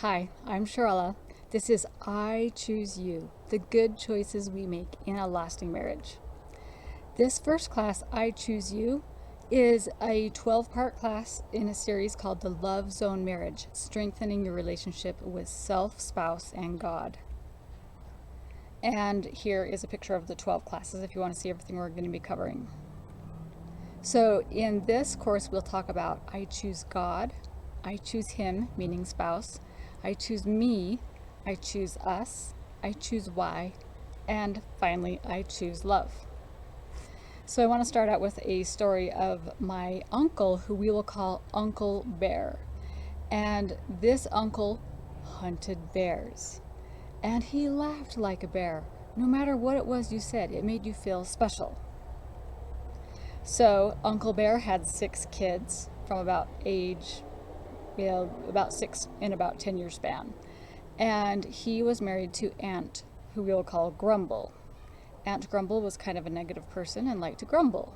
Hi, I'm Sharella. This is I Choose You, the good choices we make in a lasting marriage. This first class, I Choose You, is a 12-part class in a series called the Love Zone Marriage, Strengthening Your Relationship with Self, Spouse, and God. And here is a picture of the 12 classes if you want to see everything we're going to be covering. So in this course, we'll talk about I choose God, I choose Him, meaning spouse, I choose me, I choose us, I choose why, and finally, I choose love. So I want to start out with a story of my uncle, who we will call Uncle Bear. And this uncle hunted bears. And he laughed like a bear. No matter what it was you said, it made you feel special. So Uncle Bear had 6 kids from about 6 in about 10-year span. And he was married to Aunt, who we'll call Grumble. Aunt Grumble was kind of a negative person and liked to grumble.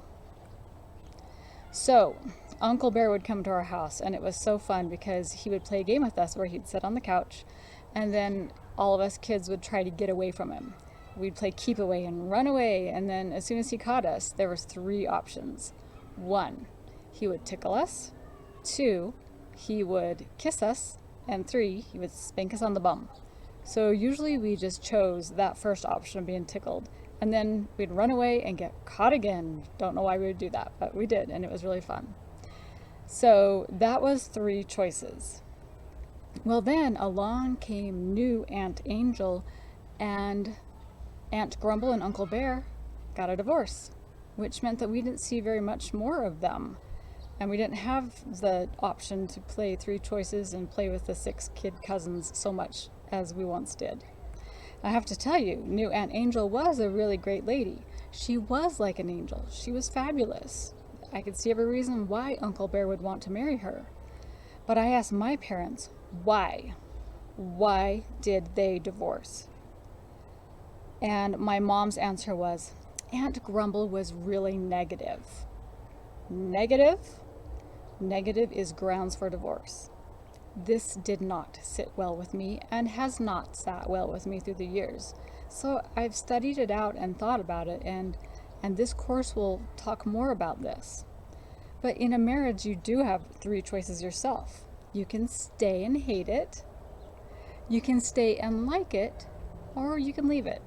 So Uncle Bear would come to our house, and it was so fun because he would play a game with us where he'd sit on the couch, and then all of us kids would try to get away from him. We'd play keep away and run away, and then as soon as he caught us, there was 3 options. 1, he would tickle us. 2, he would kiss us. And 3, he would spank us on the bum. So usually we just chose that first option of being tickled, and then we'd run away and get caught again. Don't know why we would do that, but we did, and it was really fun. So that was 3 choices. Well, then along came new Aunt Angel, and Aunt Grumble and Uncle Bear got a divorce, which meant that we didn't see very much more of them. And we didn't have the option to play 3 choices and play with the 6 kid cousins so much as we once did. I have to tell you, new Aunt Angel was a really great lady. She was like an angel. She was fabulous. I could see every reason why Uncle Bear would want to marry her. But I asked my parents, why? Why did they divorce? And my mom's answer was, Aunt Grumble was really negative. Negative? Negative is grounds for divorce. This did not sit well with me and has not sat well with me through the years. So I've studied it out and thought about it, and this course will talk more about this. But in a marriage, you do have 3 choices yourself. You can stay and hate it, you can stay and like it, or you can leave it.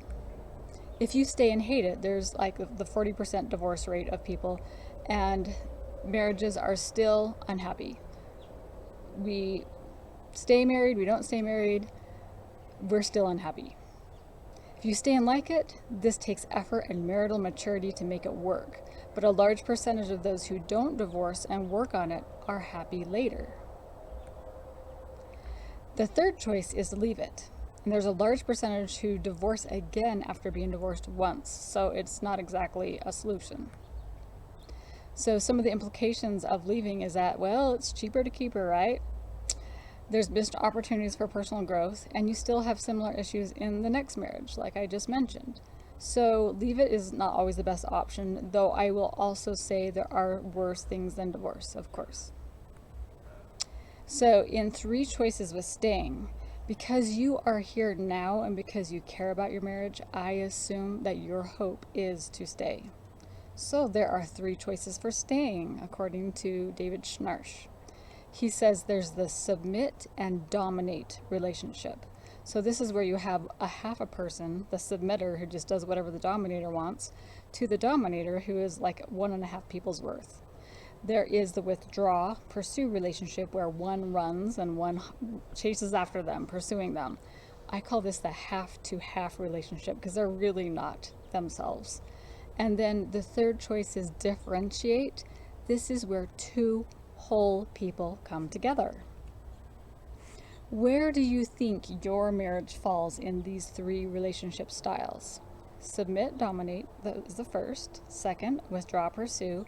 If you stay and hate it, there's like the 40% divorce rate of people, and marriages are still unhappy. We stay married, we don't stay married, we're still unhappy. If you stay and like it, this takes effort and marital maturity to make it work. But a large percentage of those who don't divorce and work on it are happy later. The third choice is to leave it. And there's a large percentage who divorce again after being divorced once, so it's not exactly a solution. So some of the implications of leaving is that, well, it's cheaper to keep her, right? There's missed opportunities for personal growth, and you still have similar issues in the next marriage, like I just mentioned. So leave it is not always the best option, though I will also say there are worse things than divorce, of course. So in 3 choices with staying, because you are here now and because you care about your marriage, I assume that your hope is to stay. So there are 3 choices for staying, according to David Schnarch. He says there's the submit and dominate relationship. So this is where you have a half a person, the submitter who just does whatever the dominator wants, to the dominator who is like 1.5 people's worth. There is the withdraw, pursue relationship where one runs and one chases after them, pursuing them. I call this the half to half relationship because they're really not themselves. And then the third choice is differentiate. This is where 2 whole people come together. Where do you think your marriage falls in these 3 relationship styles? Submit, dominate is the first. 2nd, withdraw, pursue.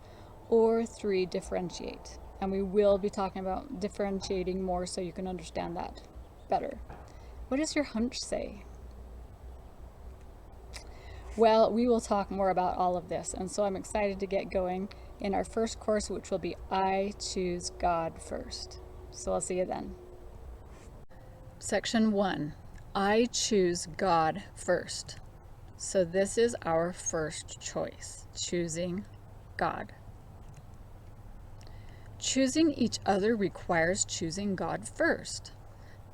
Or 3, differentiate. And we will be talking about differentiating more so you can understand that better. What does your hunch say? Well, we will talk more about all of this, and so I'm excited to get going in our first course, which will be I Choose God First. So I'll see you then. Section 1. I choose God first. So this is our first choice, choosing God. Choosing each other requires choosing God first.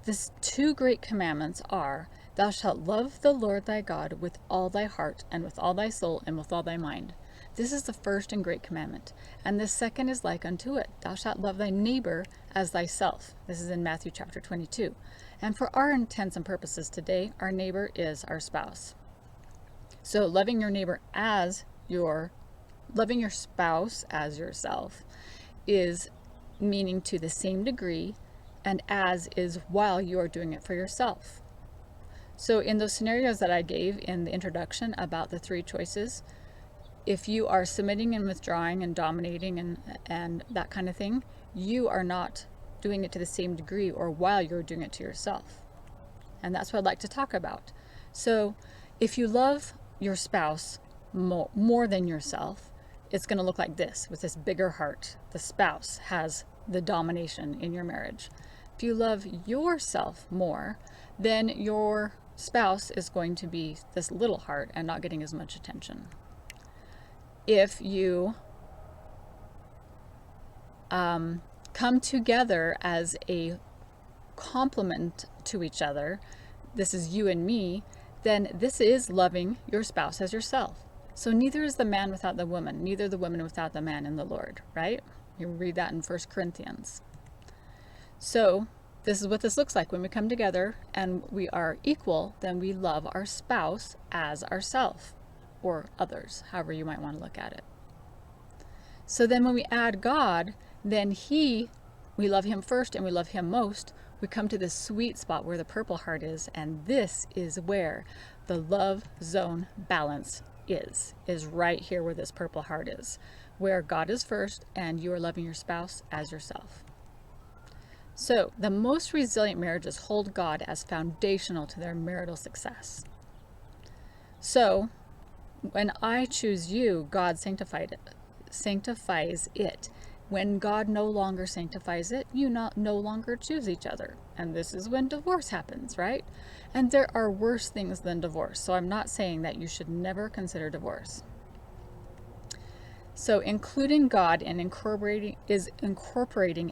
The two great commandments are, thou shalt love the Lord thy God with all thy heart and with all thy soul and with all thy mind. This is the first and great commandment. And the second is like unto it, thou shalt love thy neighbor as thyself. This is in Matthew chapter 22. And for our intents and purposes today, our neighbor is our spouse. So loving your neighbor as loving your spouse as yourself is meaning to the same degree, and as is while you are doing it for yourself. So in those scenarios that I gave in the introduction about the three choices, if you are submitting and withdrawing and dominating and that kind of thing, you are not doing it to the same degree or while you're doing it to yourself. And that's what I'd like to talk about. So if you love your spouse more than yourself, it's going to look like this, with this bigger heart. The spouse has the domination in your marriage. If you love yourself more, then your spouse is going to be this little heart and not getting as much attention. If you come together as a complement to each other, this is you and me, then this is loving your spouse as yourself. So neither is the man without the woman, neither the woman without the man in the Lord, right? You read that in 1 Corinthians. So this is what this looks like when we come together and we are equal, then we love our spouse as ourself, or others, however you might want to look at it. So then when we add God, then we love him first and we love him most. We come to this sweet spot where the purple heart is, and this is where the love zone balance is right here where this purple heart is, where God is first and you are loving your spouse as yourself. So the most resilient marriages hold God as foundational to their marital success. So when I choose you, God sanctifies it. When God no longer sanctifies it, you no longer choose each other. And this is when divorce happens, right? And there are worse things than divorce. So I'm not saying that you should never consider divorce. So including God and incorporating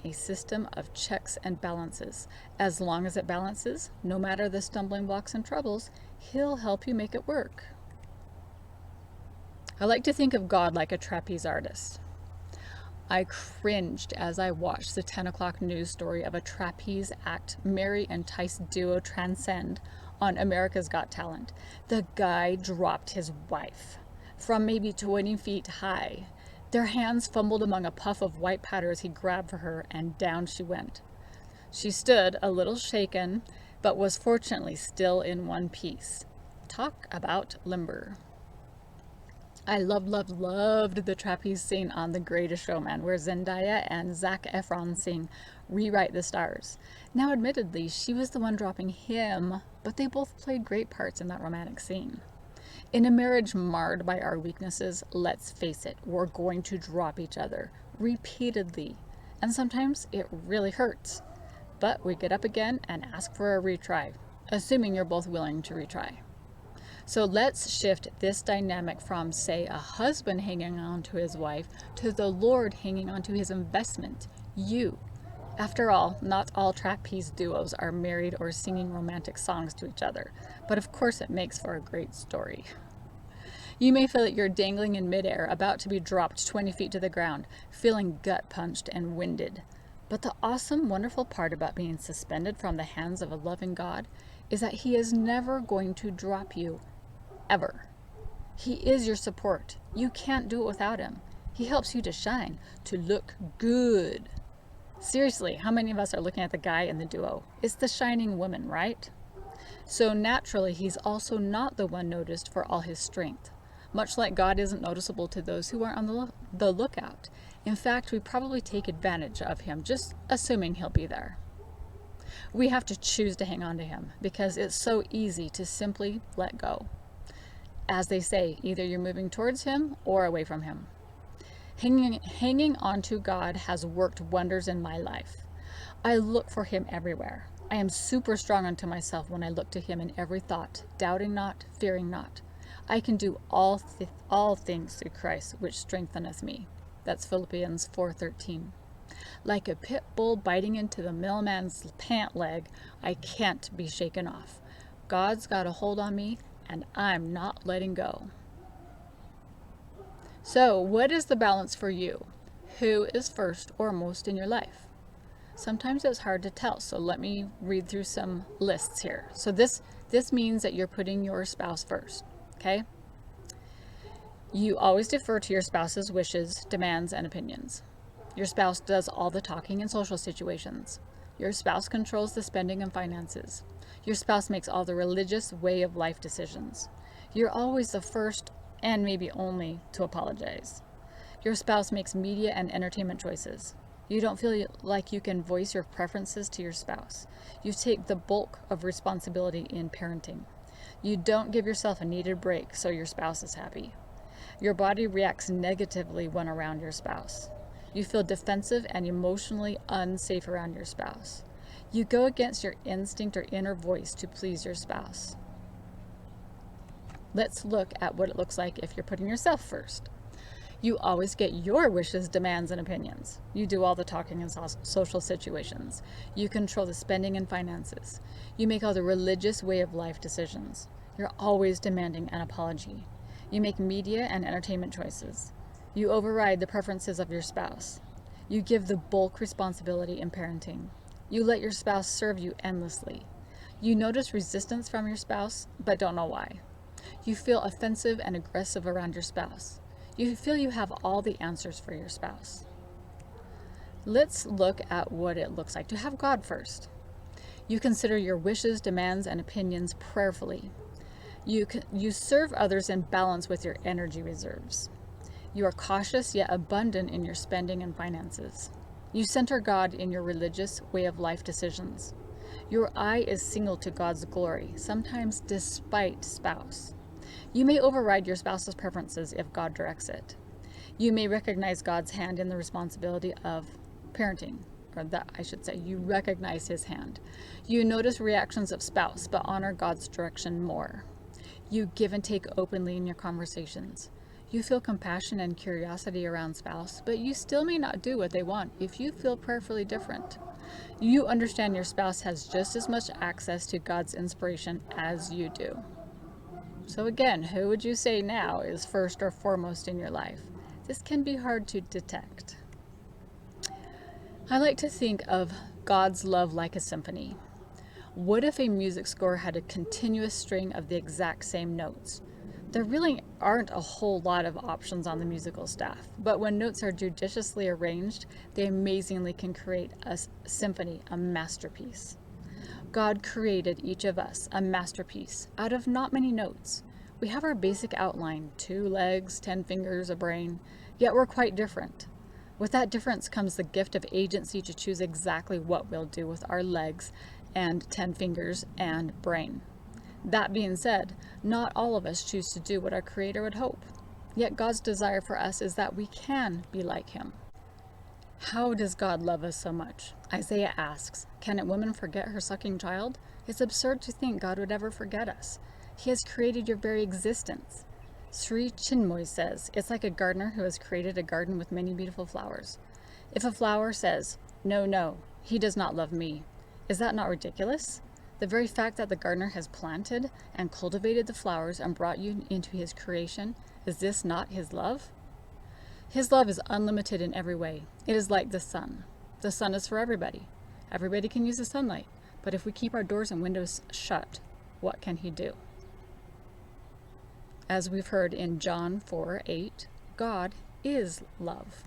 a system of checks and balances. As long as it balances, no matter the stumbling blocks and troubles, he'll help you make it work. I like to think of God like a trapeze artist. I cringed as I watched the 10 o'clock news story of a trapeze act Mary and Tice duo transcend on America's Got Talent. The guy dropped his wife from maybe 20 feet high. Their hands fumbled among a puff of white powder as he grabbed for her, and down she went. She stood a little shaken, but was fortunately still in one piece. Talk about limber. I loved the trapeze scene on The Greatest Showman, where Zendaya and Zac Efron sing Rewrite the Stars. Now, admittedly, she was the one dropping him, but they both played great parts in that romantic scene. In a marriage marred by our weaknesses, let's face it, we're going to drop each other repeatedly, and sometimes it really hurts. But we get up again and ask for a retry, assuming you're both willing to retry. So let's shift this dynamic from, say, a husband hanging on to his wife to the Lord hanging on to his investment, you. After all, not all trapeze duos are married or singing romantic songs to each other, but of course it makes for a great story. You may feel that you're dangling in midair, about to be dropped 20 feet to the ground, feeling gut-punched and winded. But the awesome, wonderful part about being suspended from the hands of a loving God is that he is never going to drop you, ever. He is your support. You can't do it without him. He helps you to shine, to look good. Seriously, how many of us are looking at the guy in the duo? It's the shining woman, right? So naturally, he's also not the one noticed for all his strength. Much like God isn't noticeable to those who are on the lookout. In fact, we probably take advantage of him, just assuming he'll be there. We have to choose to hang on to him because it's so easy to simply let go. As they say, either you're moving towards him or away from him. Hanging on to God has worked wonders in my life. I look for him everywhere. I am super strong unto myself when I look to him in every thought, doubting not, fearing not. I can do all things through Christ, which strengtheneth me. That's Philippians 4:13. Like a pit bull biting into the mailman's pant leg, I can't be shaken off. God's got a hold on me, and I'm not letting go. So, what is the balance for you? Who is first or most in your life? Sometimes it's hard to tell, so let me read through some lists here. So this means that you're putting your spouse first, okay? You always defer to your spouse's wishes, demands, and opinions. Your spouse does all the talking in social situations. Your spouse controls the spending and finances. Your spouse makes all the religious way of life decisions. You're always the first and maybe only to apologize. Your spouse makes media and entertainment choices. You don't feel like you can voice your preferences to your spouse. You take the bulk of responsibility in parenting. You don't give yourself a needed break so your spouse is happy. Your body reacts negatively when around your spouse. You feel defensive and emotionally unsafe around your spouse. You go against your instinct or inner voice to please your spouse. Let's look at what it looks like if you're putting yourself first. You always get your wishes, demands, and opinions. You do all the talking in social situations. You control the spending and finances. You make all the religious way of life decisions. You're always demanding an apology. You make media and entertainment choices. You override the preferences of your spouse. You give the bulk responsibility in parenting. You let your spouse serve you endlessly. You notice resistance from your spouse, but don't know why. You feel offensive and aggressive around your spouse. You feel you have all the answers for your spouse. Let's look at what it looks like to have God first. You consider your wishes, demands, and opinions prayerfully. You serve others in balance with your energy reserves. You are cautious yet abundant in your spending and finances. You center God in your religious way of life decisions. Your eye is single to God's glory, sometimes despite spouse. You may override your spouse's preferences if God directs it. You may recognize God's hand in the responsibility of parenting, or that I should say, you recognize his hand. You notice reactions of spouse, but honor God's direction more. You give and take openly in your conversations. You feel compassion and curiosity around spouse, but you still may not do what they want if you feel prayerfully different. You understand your spouse has just as much access to God's inspiration as you do. So again, who would you say now is first or foremost in your life? This can be hard to detect. I like to think of God's love like a symphony. What if a music score had a continuous string of the exact same notes? There really aren't a whole lot of options on the musical staff, but when notes are judiciously arranged, they amazingly can create a symphony, a masterpiece. God created each of us a masterpiece out of not many notes. We have our basic outline, 2 legs, 10 fingers, a brain, yet we're quite different. With that difference comes the gift of agency to choose exactly what we'll do with our legs and 10 fingers and brain. That being said, not all of us choose to do what our Creator would hope. Yet God's desire for us is that we can be like him. How does God love us so much? Isaiah asks, can a woman forget her sucking child? It's absurd to think God would ever forget us. He has created your very existence. Sri Chinmoy says, it's like a gardener who has created a garden with many beautiful flowers. If a flower says, no, he does not love me, is that not ridiculous? The very fact that the gardener has planted and cultivated the flowers and brought you into his creation, is this not his love? His love is unlimited in every way. It is like the sun. The sun is for everybody. Everybody can use the sunlight. But if we keep our doors and windows shut, what can he do? As we've heard in John 4:8, God is love.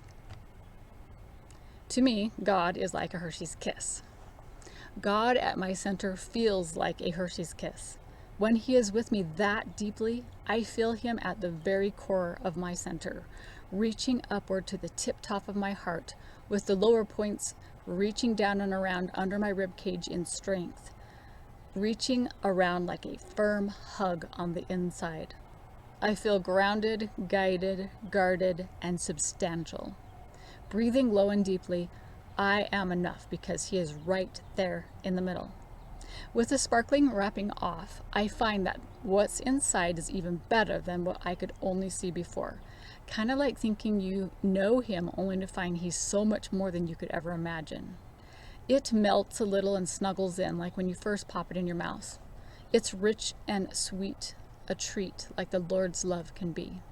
To me, God is like a Hershey's kiss. God at my center feels like a Hershey's kiss. When he is with me that deeply, I feel him at the very core of my center, reaching upward to the tip top of my heart, with the lower points reaching down and around under my rib cage in strength, reaching around like a firm hug on the inside. I feel grounded, guided, guarded, and substantial. Breathing low and deeply, I am enough because he is right there in the middle. With the sparkling wrapping off, I find that what's inside is even better than what I could only see before. Kind of like thinking you know him only to find he's so much more than you could ever imagine. It melts a little and snuggles in like when you first pop it in your mouth. It's rich and sweet, a treat like the Lord's love can be.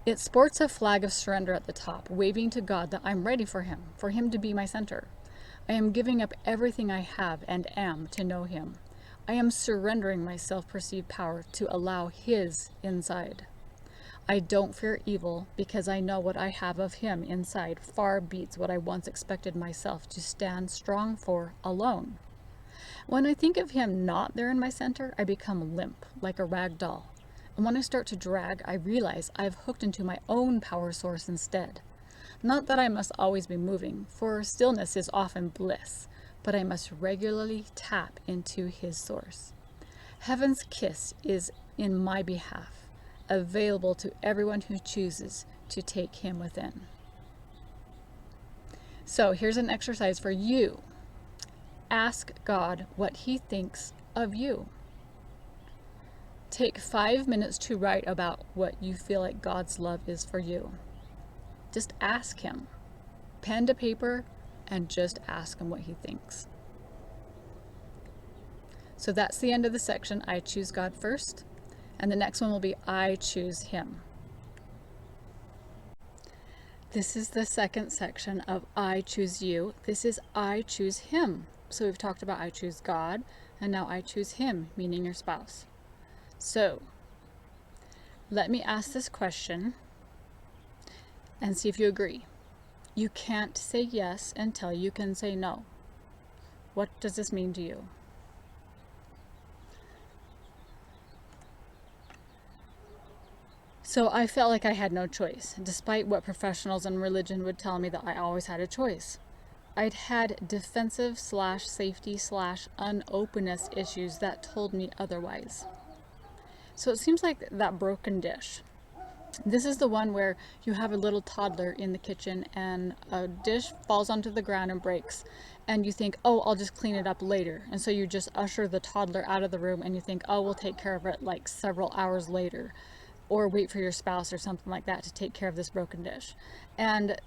It sports a flag of surrender at the top, waving to God that I'm ready for him to be my center. I am giving up everything I have and am to know him. I am surrendering my self-perceived power to allow his inside. I don't fear evil because I know what I have of him inside far beats what I once expected myself to stand strong for alone. When I think of him not there in my center, I become limp, like a rag doll. And when I start to drag, I realize I've hooked into my own power source instead. Not that I must always be moving, for stillness is often bliss, but I must regularly tap into his source. Heaven's kiss is in my behalf, available to everyone who chooses to take him within. So here's an exercise for you. Ask God what he thinks of you. Take 5 minutes to write about what you feel like God's love is for you. Just ask him. Pen to paper and just ask him what he thinks. So that's the end of the section, I choose God first. And the next one will be I choose him. This is the second section of I choose you. This is I choose him. So we've talked about I choose God, and now I choose him, meaning your spouse. So let me ask this question and see if you agree. You can't say yes until you can say no. What does this mean to you? So I felt like I had no choice, despite what professionals in religion would tell me that I always had a choice. I'd had defensive/safety/unopenness issues that told me otherwise. So it seems like that broken dish. This is the one where you have a little toddler in the kitchen and a dish falls onto the ground and breaks, and you think, oh, I'll just clean it up later. And so you just usher the toddler out of the room and you think, oh, we'll take care of it like several hours later. Or wait for your spouse or something like that to take care of this broken dish. And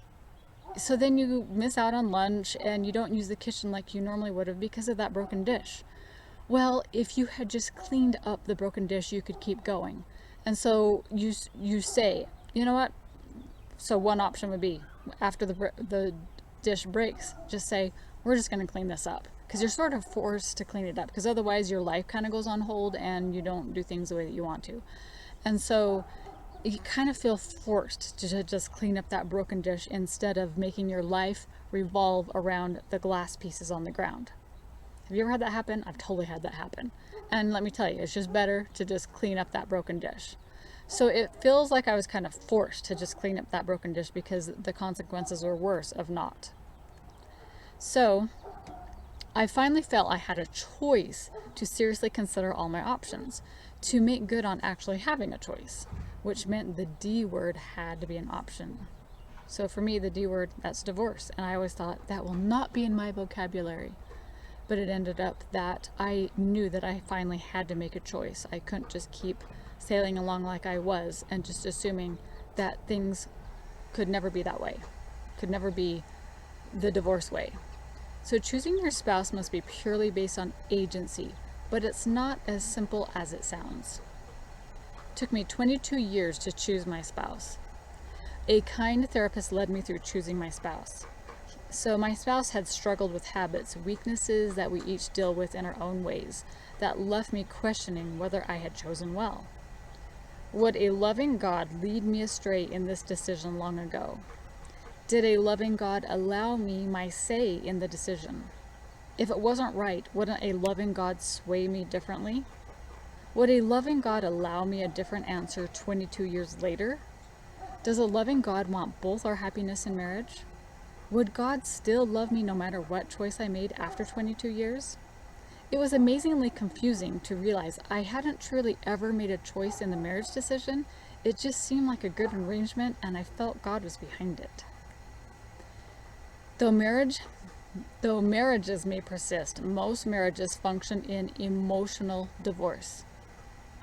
so then you miss out on lunch and you don't use the kitchen like you normally would have because of that broken dish. Well, if you had just cleaned up the broken dish, you could keep going. And so you say, you know what? So one option would be, after the dish breaks, just say, we're just going to clean this up. Because you're sort of forced to clean it up. Because otherwise your life kind of goes on hold and you don't do things the way that you want to. And so you kind of feel forced to just clean up that broken dish instead of making your life revolve around the glass pieces on the ground. Have you ever had that happen? I've totally had that happen. And let me tell you, it's just better to just clean up that broken dish. So it feels like I was kind of forced to just clean up that broken dish because the consequences were worse of not. So I finally felt I had a choice to seriously consider all my options, to make good on actually having a choice, which meant the D word had to be an option. So for me, the D word, that's divorce. And I always thought that will not be in my vocabulary. But it ended up that I knew that I finally had to make a choice. I couldn't just keep sailing along like I was and just assuming that things could never be that way, could never be the divorce way. So choosing your spouse must be purely based on agency, but it's not as simple as it sounds. It took me 22 years to choose my spouse. A kind therapist led me through choosing my spouse. So my spouse had struggled with habits, weaknesses that we each deal with in our own ways, that left me questioning whether I had chosen well. Would a loving God lead me astray in this decision long ago? Did a loving God allow me my say in the decision? If it wasn't right, wouldn't a loving God sway me differently? Would a loving God allow me a different answer 22 years later? Does a loving God want both our happiness in marriage? Would God still love me no matter what choice I made after 22 years? It was amazingly confusing to realize I hadn't truly ever made a choice in the marriage decision. It just seemed like a good arrangement and I felt God was behind it. Though marriage Though marriages may persist, most marriages function in emotional divorce.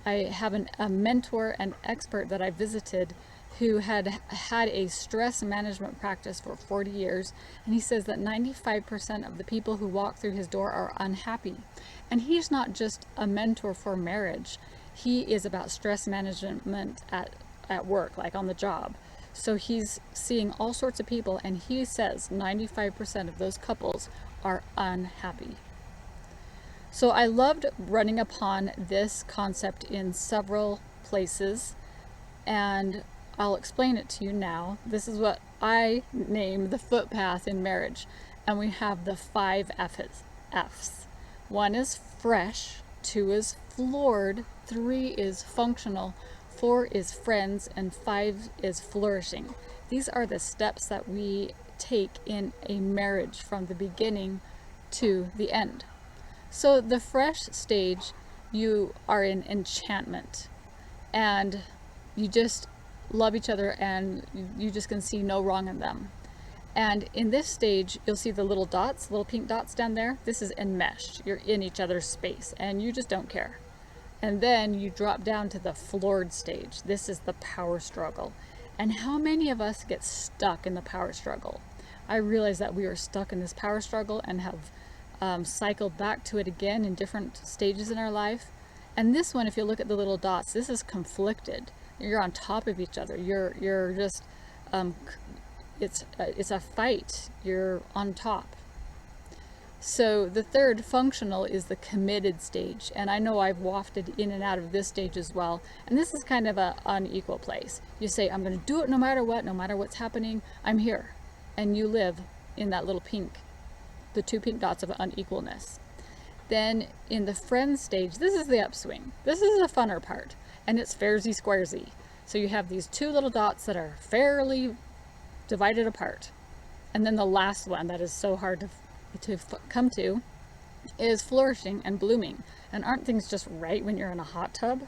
I have a mentor and expert that I visited who had had a stress management practice for 40 years, and he says that 95% of the people who walk through his door are unhappy. And he's not just a mentor for marriage, he is about stress management at work, like on the job. So he's seeing all sorts of people, and he says 95% of those couples are unhappy. So I loved running upon this concept in several places, and I'll explain it to you now. This is what I name the footpath in marriage, and we have the 5 F's. 1 is fresh, 2 is floored, 3 is functional, 4 is friends, and 5 is flourishing. These are the steps that we take in a marriage from the beginning to the end. So the fresh stage, you are in enchantment, and you just love each other, and you just can see no wrong in them. And in this stage, you'll see the little dots, little pink dots down there. This is enmeshed. You're in each other's space, and you just don't care. And then you drop down to the floored stage. This is the power struggle. And how many of us get stuck in the power struggle? I realize that we are stuck in this power struggle and have cycled back to it again in different stages in our life. And this one, if you look at the little dots, this is conflicted. You're on top of each other. You're just, it's a fight. You're on top. So the third, functional, is the committed stage. And I know I've wafted in and out of this stage as well. And this is kind of an unequal place. You say, I'm going to do it no matter what, no matter what's happening, I'm here. And you live in that little pink, the 2 pink dots of unequalness. Then in the friends stage, this is the upswing. This is the funner part. And it's fairsy squaresy. So you have these 2 little dots that are fairly divided apart. And then the last one that is so hard to come to is flourishing and blooming. And aren't things just right when you're in a hot tub?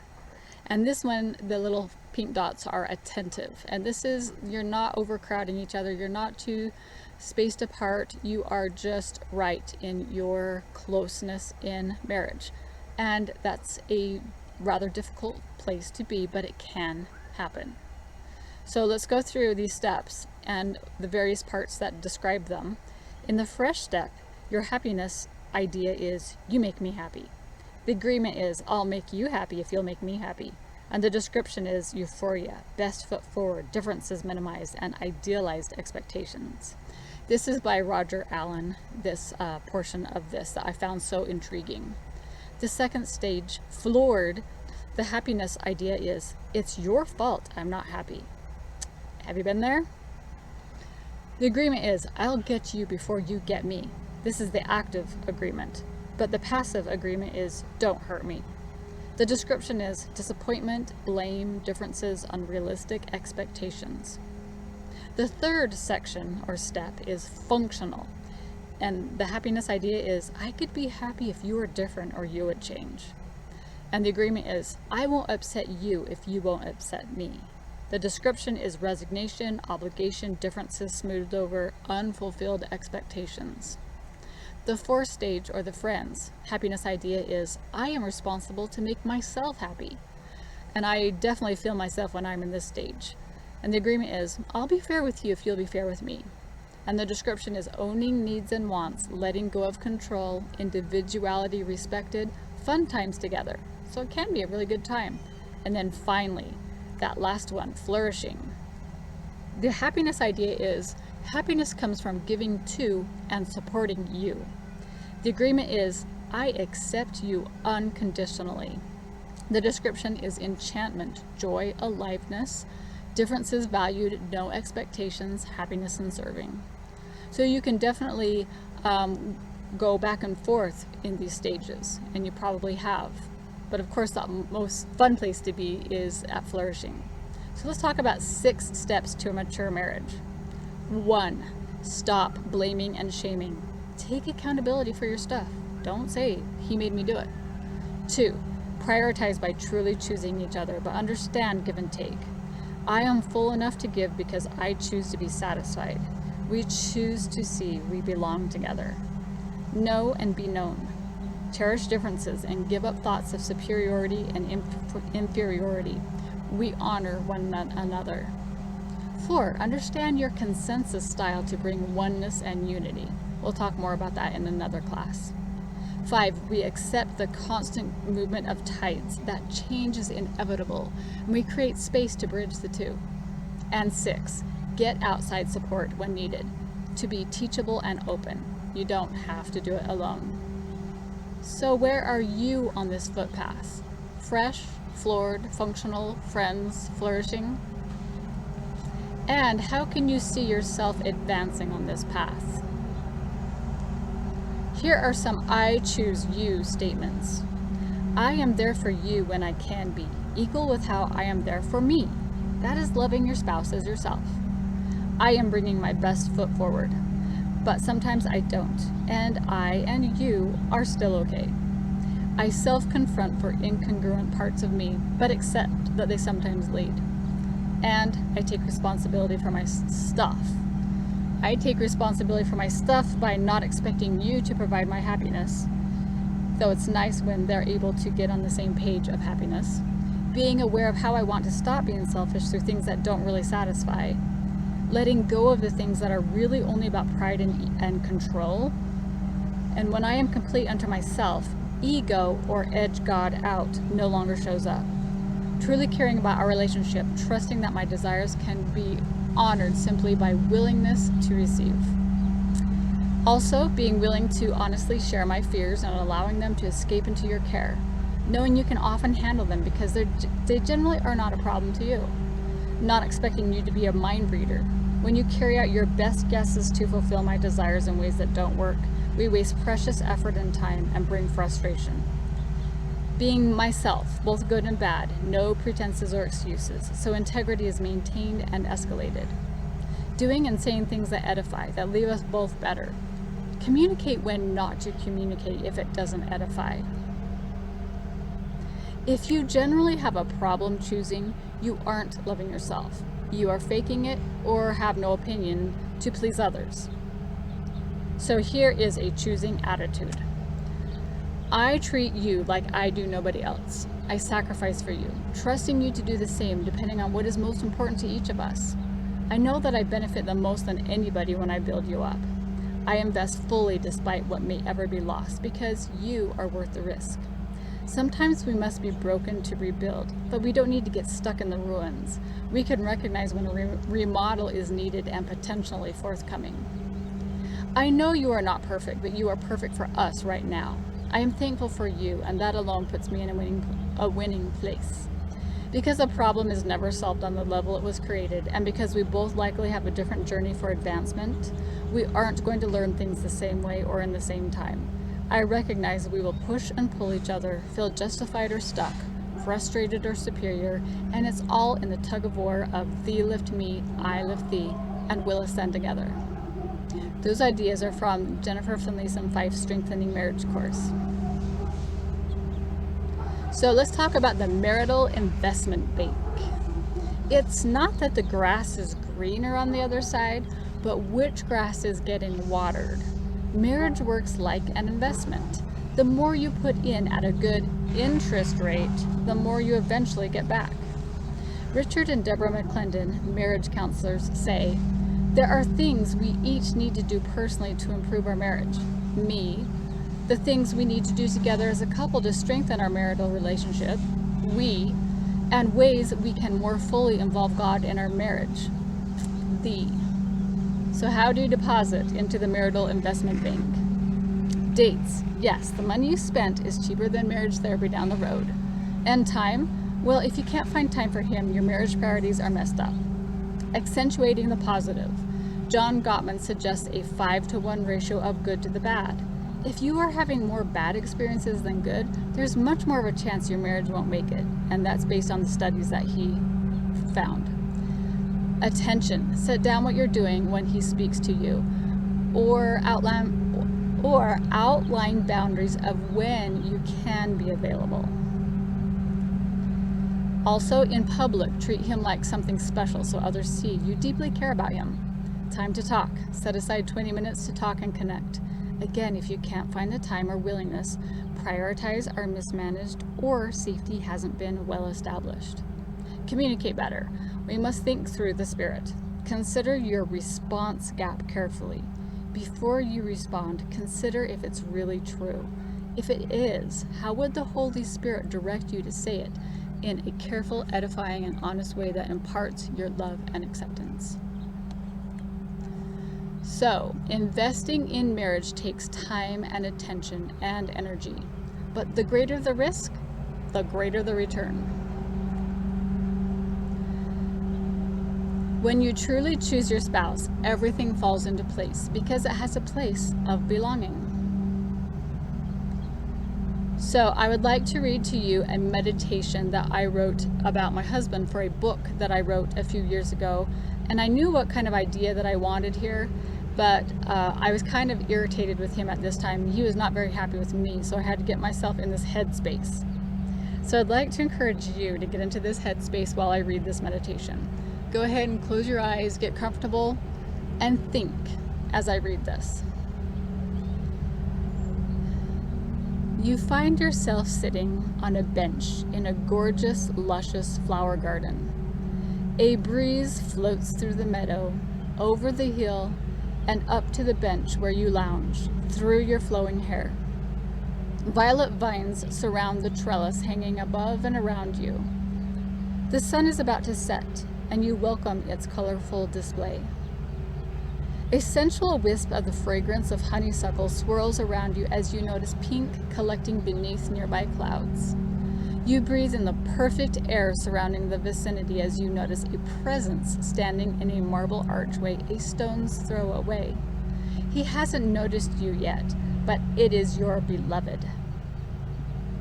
And this one, the little pink dots are attentive. And this is, you're not overcrowding each other. You're not too spaced apart. You are just right in your closeness in marriage. And that's a rather difficult place to be, but it can happen. So let's go through these steps and the various parts that describe them. In the fresh step, your happiness idea is, you make me happy. The agreement is, I'll make you happy if you'll make me happy. And the description is euphoria, best foot forward, differences minimized, and idealized expectations. This is by Roger Allen, this portion of this that I found so intriguing. The second stage, floored, the happiness idea is, it's your fault I'm not happy. Have you been there? The agreement is, I'll get you before you get me. This is the active agreement. But the passive agreement is, don't hurt me. The description is disappointment, blame, differences, unrealistic expectations. The third section or step is functional. And the happiness idea is, I could be happy if you were different or you would change. And the agreement is, I won't upset you if you won't upset me. The description is resignation, obligation, differences smoothed over, unfulfilled expectations. The fourth stage, or the friends, happiness idea is, I am responsible to make myself happy. And I definitely feel myself when I'm in this stage. And the agreement is, I'll be fair with you if you'll be fair with me. And the description is owning needs and wants, letting go of control, individuality respected, fun times together. So it can be a really good time. And then finally, that last one, flourishing. The happiness idea is, happiness comes from giving to and supporting you. The agreement is, I accept you unconditionally. The description is enchantment, joy, aliveness, differences valued, no expectations, happiness and serving. So you can definitely go back and forth in these stages, and you probably have. But of course, the most fun place to be is at flourishing. So let's talk about 6 steps to a mature marriage. 1, stop blaming and shaming. Take accountability for your stuff. Don't say, he made me do it. 2, prioritize by truly choosing each other, but understand give and take. I am full enough to give because I choose to be satisfied. We choose to see we belong together. Know and be known. Cherish differences and give up thoughts of superiority and inferiority. We honor one another. 4, understand your consensus style to bring oneness and unity. We'll talk more about that in another class. 5, we accept the constant movement of tides. That change is inevitable, and we create space to bridge the two. And 6, get outside support when needed. To be teachable and open. You don't have to do it alone. So where are you on this footpath? Fresh, floored, functional, friends, flourishing? And how can you see yourself advancing on this path? Here are some I choose you statements. I am there for you when I can be, equal with how I am there for me. That is loving your spouse as yourself. I am bringing my best foot forward, but sometimes I don't, and I and you are still okay. I self-confront for incongruent parts of me, but accept that they sometimes lead. And I take responsibility for my stuff. I take responsibility for my stuff by not expecting you to provide my happiness, though it's nice when they're able to get on the same page of happiness. Being aware of how I want to stop being selfish through things that don't really satisfy. Letting go of the things that are really only about pride and control. And when I am complete unto myself, ego or edge God out no longer shows up. Truly caring about our relationship, trusting that my desires can be honored simply by willingness to receive. Also, being willing to honestly share my fears and allowing them to escape into your care, knowing you can often handle them because they generally are not a problem to you. Not expecting you to be a mind reader. When you carry out your best guesses to fulfill my desires in ways that don't work, we waste precious effort and time and bring frustration. Being myself, both good and bad, no pretenses or excuses, so integrity is maintained and escalated. Doing and saying things that edify, that leave us both better. Communicate when not to communicate if it doesn't edify. If you generally have a problem choosing, you aren't loving yourself. You are faking it or have no opinion to please others. So here is a choosing attitude. I treat you like I do nobody else. I sacrifice for you, trusting you to do the same depending on what is most important to each of us. I know that I benefit the most than anybody when I build you up. I invest fully despite what may ever be lost because you are worth the risk. Sometimes we must be broken to rebuild, but we don't need to get stuck in the ruins. We can recognize when a remodel is needed and potentially forthcoming. I know you are not perfect, but you are perfect for us right now. I am thankful for you, and that alone puts me in a winning place. Because a problem is never solved on the level it was created, and because we both likely have a different journey for advancement, we aren't going to learn things the same way or in the same time. I recognize we will push and pull each other, feel justified or stuck, frustrated or superior, and it's all in the tug of war of thee lift me, I lift thee, and we'll ascend together. Those ideas are from Jennifer Finlayson Fife's Strengthening Marriage course. So let's talk about the marital investment bank. It's not that the grass is greener on the other side, but which grass is getting watered. Marriage works like an investment. The more you put in at a good interest rate, the more you eventually get back. Richard and Deborah McClendon, marriage counselors, say, there are things we each need to do personally to improve our marriage. Me, the things we need to do together as a couple to strengthen our marital relationship. We, and ways we can more fully involve God in our marriage. Thee. So how do you deposit into the marital investment bank? Dates. Yes, the money you spent is cheaper than marriage therapy down the road. And time? Well, if you can't find time for him, your marriage priorities are messed up. Accentuating the positive. John Gottman suggests a 5-to-1 ratio of good to the bad. If you are having more bad experiences than good, there's much more of a chance your marriage won't make it. And that's based on the studies that he found. Attention. Set down what you're doing when he speaks to you, or outline boundaries of when you can be available. Also, in public, treat him like something special so others see you deeply care about him. Time to talk. Set aside 20 minutes to talk and connect. Again, if you can't find the time or willingness, prioritize are mismanaged or safety hasn't been well established. Communicate better. We must think through the Spirit. Consider your response gap carefully. Before you respond, consider if it's really true. If it is, how would the Holy Spirit direct you to say it in a careful, edifying, and honest way that imparts your love and acceptance? So, investing in marriage takes time and attention and energy. But the greater the risk, the greater the return. When you truly choose your spouse, everything falls into place because it has a place of belonging. So I would like to read to you a meditation that I wrote about my husband for a book that I wrote a few years ago. And I knew what kind of idea that I wanted here, but I was kind of irritated with him at this time. He was not very happy with me, so I had to get myself in this headspace. So I'd like to encourage you to get into this headspace while I read this meditation. Go ahead and close your eyes, get comfortable, and think as I read this. You find yourself sitting on a bench in a gorgeous, luscious flower garden. A breeze floats through the meadow, over the hill, and up to the bench where you lounge, through your flowing hair. Violet vines surround the trellis hanging above and around you. The sun is about to set, and you welcome its colorful display. A sensual wisp of the fragrance of honeysuckle swirls around you as you notice pink collecting beneath nearby clouds. You breathe in the perfect air surrounding the vicinity as you notice a presence standing in a marble archway a stone's throw away. He hasn't noticed you yet, but it is your beloved.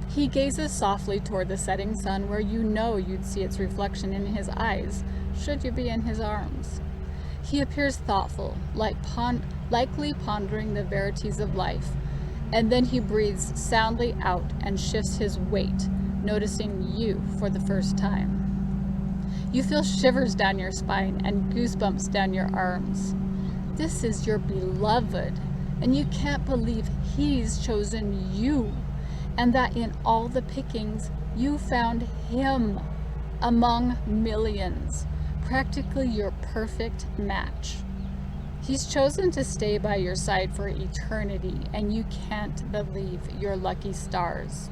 He gazes softly toward the setting sun where you know you'd see its reflection in his eyes, should you be in his arms. He appears thoughtful, likely pondering the verities of life, and then he breathes soundly out and shifts his weight, noticing you for the first time. You feel shivers down your spine and goosebumps down your arms. This is your beloved, and you can't believe he's chosen you, and that in all the pickings, you found him among millions. Practically your perfect match. He's chosen to stay by your side for eternity, and you can't believe your lucky stars.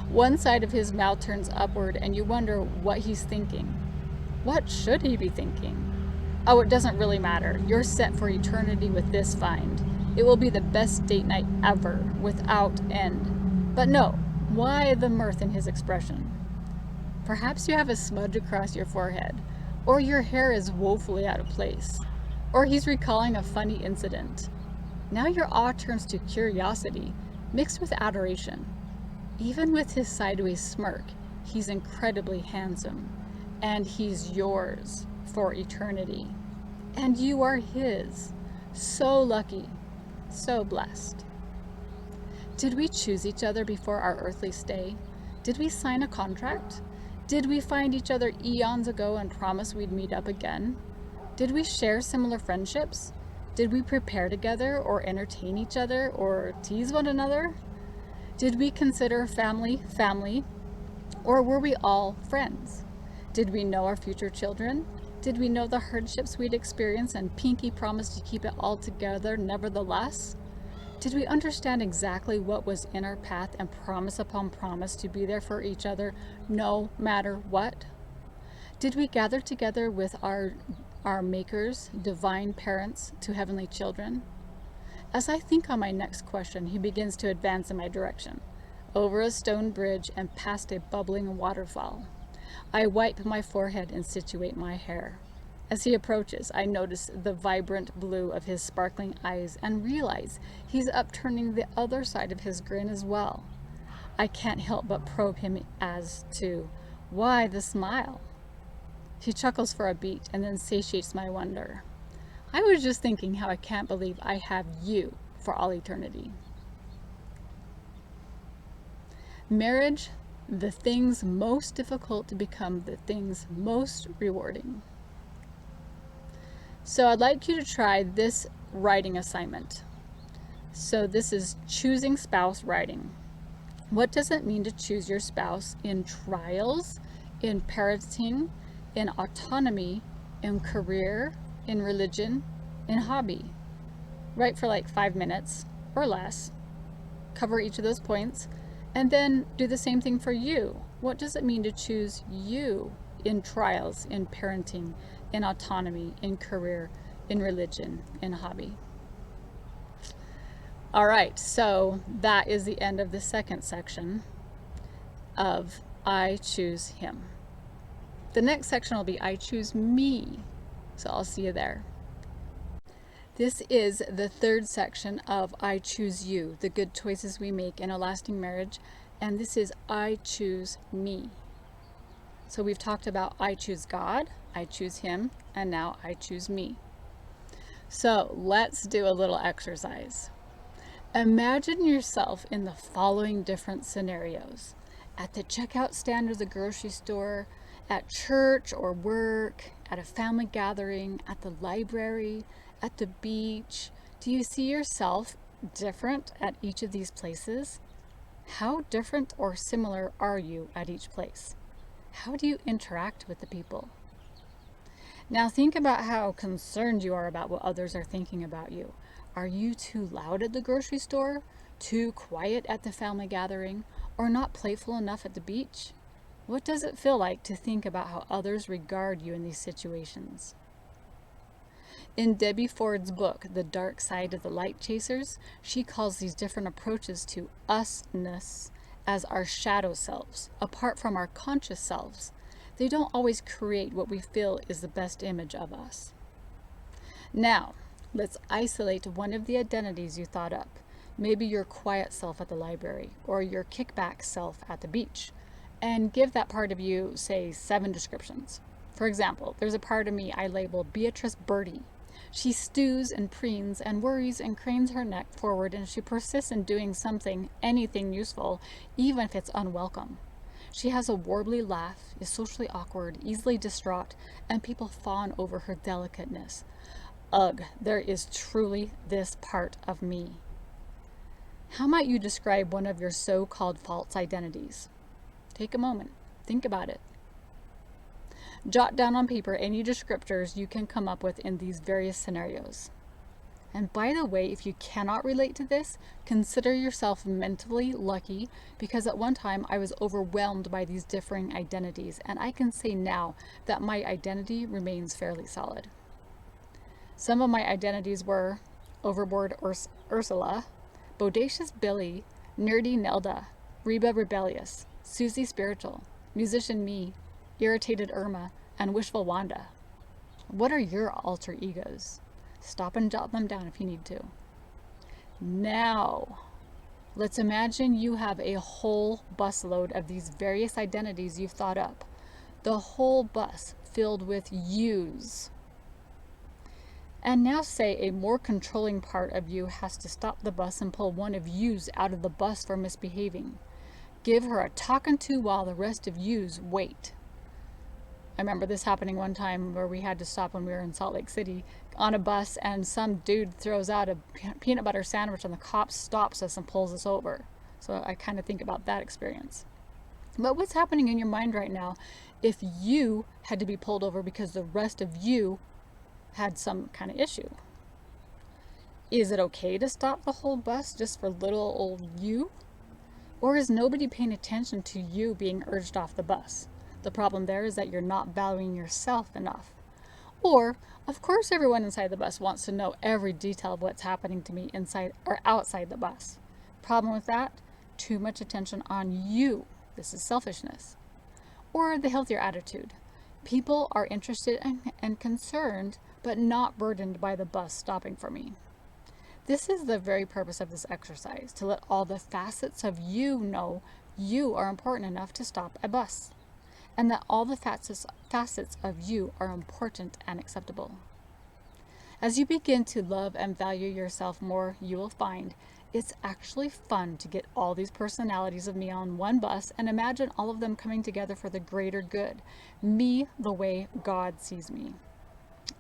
One side of his mouth turns upward, and you wonder what he's thinking. What should he be thinking? Oh, it doesn't really matter. You're set for eternity with this find. It will be the best date night ever, without end. But no, why the mirth in his expression? Perhaps you have a smudge across your forehead, or your hair is woefully out of place, or he's recalling a funny incident. Now your awe turns to curiosity, mixed with adoration. Even with his sideways smirk, he's incredibly handsome, and he's yours for eternity. And you are his. So lucky, so blessed. Did we choose each other before our earthly stay? Did we sign a contract? Did we find each other eons ago and promise we'd meet up again? Did we share similar friendships? Did we prepare together or entertain each other or tease one another? Did we consider family, or were we all friends? Did we know our future children? Did we know the hardships we'd experience and pinky promised to keep it all together nevertheless? Did we understand exactly what was in our path and promise upon promise to be there for each other no matter what? Did we gather together with our Maker's divine parents to heavenly children? As I think on my next question, he begins to advance in my direction, over a stone bridge and past a bubbling waterfall. I wipe my forehead and situate my hair. As he approaches, I notice the vibrant blue of his sparkling eyes and realize he's upturning the other side of his grin as well. I can't help but probe him as to why the smile. He chuckles for a beat and then satiates my wonder. I was just thinking how I can't believe I have you for all eternity. Marriage, the things most difficult to become the things most rewarding. So I'd like you to try this writing assignment. So this is choosing spouse writing. What does it mean to choose your spouse in trials, in parenting, in autonomy, in career, in religion, in hobby? Write for like 5 minutes or less. Cover each of those points, and then do the same thing for you. What does it mean to choose you in trials, in parenting, in autonomy, in career, in religion, in hobby? All right, so that is the end of the second section of I choose him. The next section will be I choose me. So I'll see you there. This is the third section of I choose you, the good choices we make in a lasting marriage. And this is I choose me. So we've talked about I choose God, I choose him, and now I choose me. So let's do a little exercise. Imagine yourself in the following different scenarios. At the checkout stand of the grocery store, at church or work, at a family gathering, at the library, at the beach. Do you see yourself different at each of these places? How different or similar are you at each place? How do you interact with the people? Now think about how concerned you are about what others are thinking about you. Are you too loud at the grocery store, too quiet at the family gathering, or not playful enough at the beach? What does it feel like to think about how others regard you in these situations? In Debbie Ford's book, The Dark Side of the Light Chasers, she calls these different approaches to usness as our shadow selves, apart from our conscious selves. They don't always create what we feel is the best image of us. Now, let's isolate one of the identities you thought up. Maybe your quiet self at the library, or your kickback self at the beach, and give that part of you, say, 7 descriptions. For example, there's a part of me I label Beatrice Birdie. She stews and preens and worries and cranes her neck forward, and she persists in doing something, anything useful, even if it's unwelcome. She has a warbly laugh, is socially awkward, easily distraught, and people fawn over her delicateness. Ugh, there is truly this part of me. How might you describe one of your so-called false identities? Take a moment, think about it. Jot down on paper any descriptors you can come up with in these various scenarios. And by the way, if you cannot relate to this, consider yourself mentally lucky, because at one time I was overwhelmed by these differing identities, and I can say now that my identity remains fairly solid. Some of my identities were Overboard Ursula, Bodacious Billy, Nerdy Nelda, Reba Rebellious, Susie Spiritual, Musician Me, Irritated Irma, and Wishful Wanda. What are your alter egos? Stop and jot them down if you need to. Now, let's imagine you have a whole busload of these various identities you've thought up. The whole bus filled with yous. And now say a more controlling part of you has to stop the bus and pull one of yous out of the bus for misbehaving. Give her a talking to while the rest of yous wait. I remember this happening one time where we had to stop when we were in Salt Lake City on a bus, and some dude throws out a peanut butter sandwich and the cop stops us and pulls us over. So I kind of think about that experience. But what's happening in your mind right now if you had to be pulled over because the rest of you had some kind of issue? Is it okay to stop the whole bus just for little old you? Or is nobody paying attention to you being urged off the bus? The problem there is that you're not valuing yourself enough. Or, of course, everyone inside the bus wants to know every detail of what's happening to me inside or outside the bus. Problem with that? Too much attention on you. This is selfishness. Or the healthier attitude. People are interested and concerned, but not burdened by the bus stopping for me. This is the very purpose of this exercise, to let all the facets of you know you are important enough to stop a bus, and that all the facets of you are important and acceptable. As you begin to love and value yourself more, you will find it's actually fun to get all these personalities of me on one bus and imagine all of them coming together for the greater good, me the way God sees me.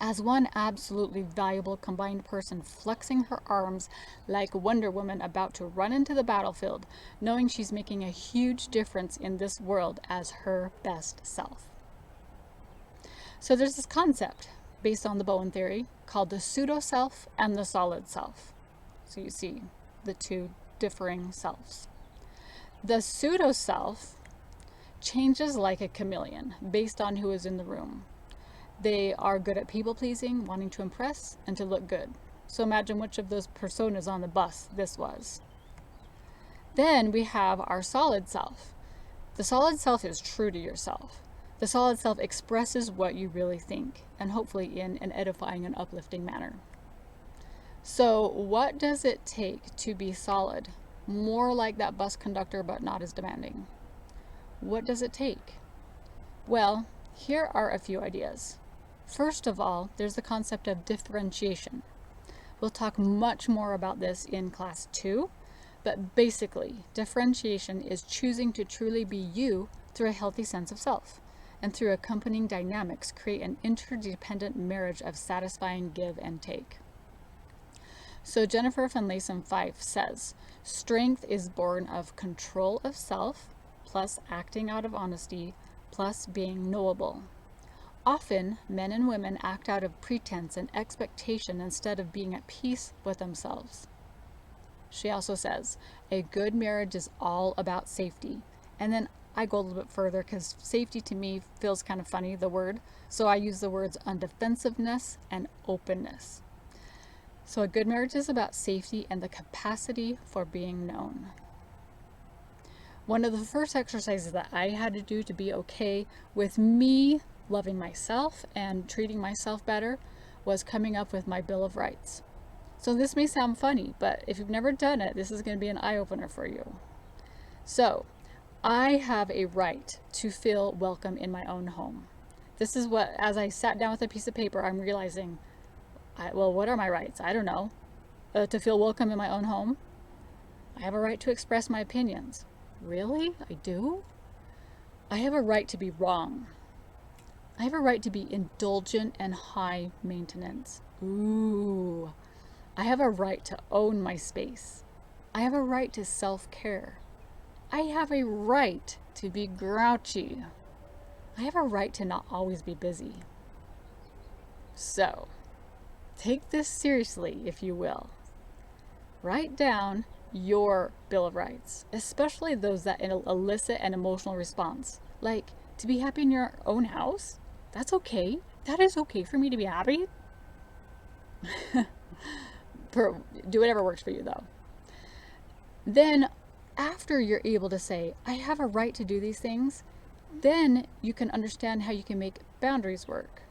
as one absolutely valuable combined person flexing her arms like Wonder Woman about to run into the battlefield, knowing she's making a huge difference in this world as her best self. So there's this concept based on the Bowen theory called the pseudo-self and the solid self. So you see the two differing selves. The pseudo-self changes like a chameleon based on who is in the room. They are good at people pleasing, wanting to impress, and to look good. So imagine which of those personas on the bus this was. Then we have our solid self. The solid self is true to yourself. The solid self expresses what you really think, and hopefully in an edifying and uplifting manner. So what does it take to be solid? More like that bus conductor, but not as demanding. What does it take? Well, here are a few ideas. First of all, there's the concept of differentiation. We'll talk much more about this in class 2, but basically, differentiation is choosing to truly be you through a healthy sense of self, and through accompanying dynamics create an interdependent marriage of satisfying give and take. So Jennifer Finlayson Fife says, strength is born of control of self, plus acting out of honesty, plus being knowable. Often, men and women act out of pretense and expectation instead of being at peace with themselves. She also says, a good marriage is all about safety. And then I go a little bit further because safety to me feels kind of funny, the word. So I use the words undefensiveness and openness. So a good marriage is about safety and the capacity for being known. One of the first exercises that I had to do to be okay with me loving myself and treating myself better was coming up with my Bill of Rights. So this may sound funny, but if you've never done it, this is going to be an eye-opener for you. So I have a right to feel welcome in my own home. This is what, as I sat down with a piece of paper, I'm realizing, what are my rights? I don't know. To feel welcome in my own home? I have a right to express my opinions. Really? I do? I have a right to be wrong. I have a right to be indulgent and high maintenance. Ooh. I have a right to own my space. I have a right to self-care. I have a right to be grouchy. I have a right to not always be busy. So, take this seriously, if you will. Write down your Bill of Rights, especially those that elicit an emotional response. Like, to be happy in your own house? That's okay. That is okay for me to be happy. Do whatever works for you, though. Then, after you're able to say, I have a right to do these things, then you can understand how you can make boundaries work.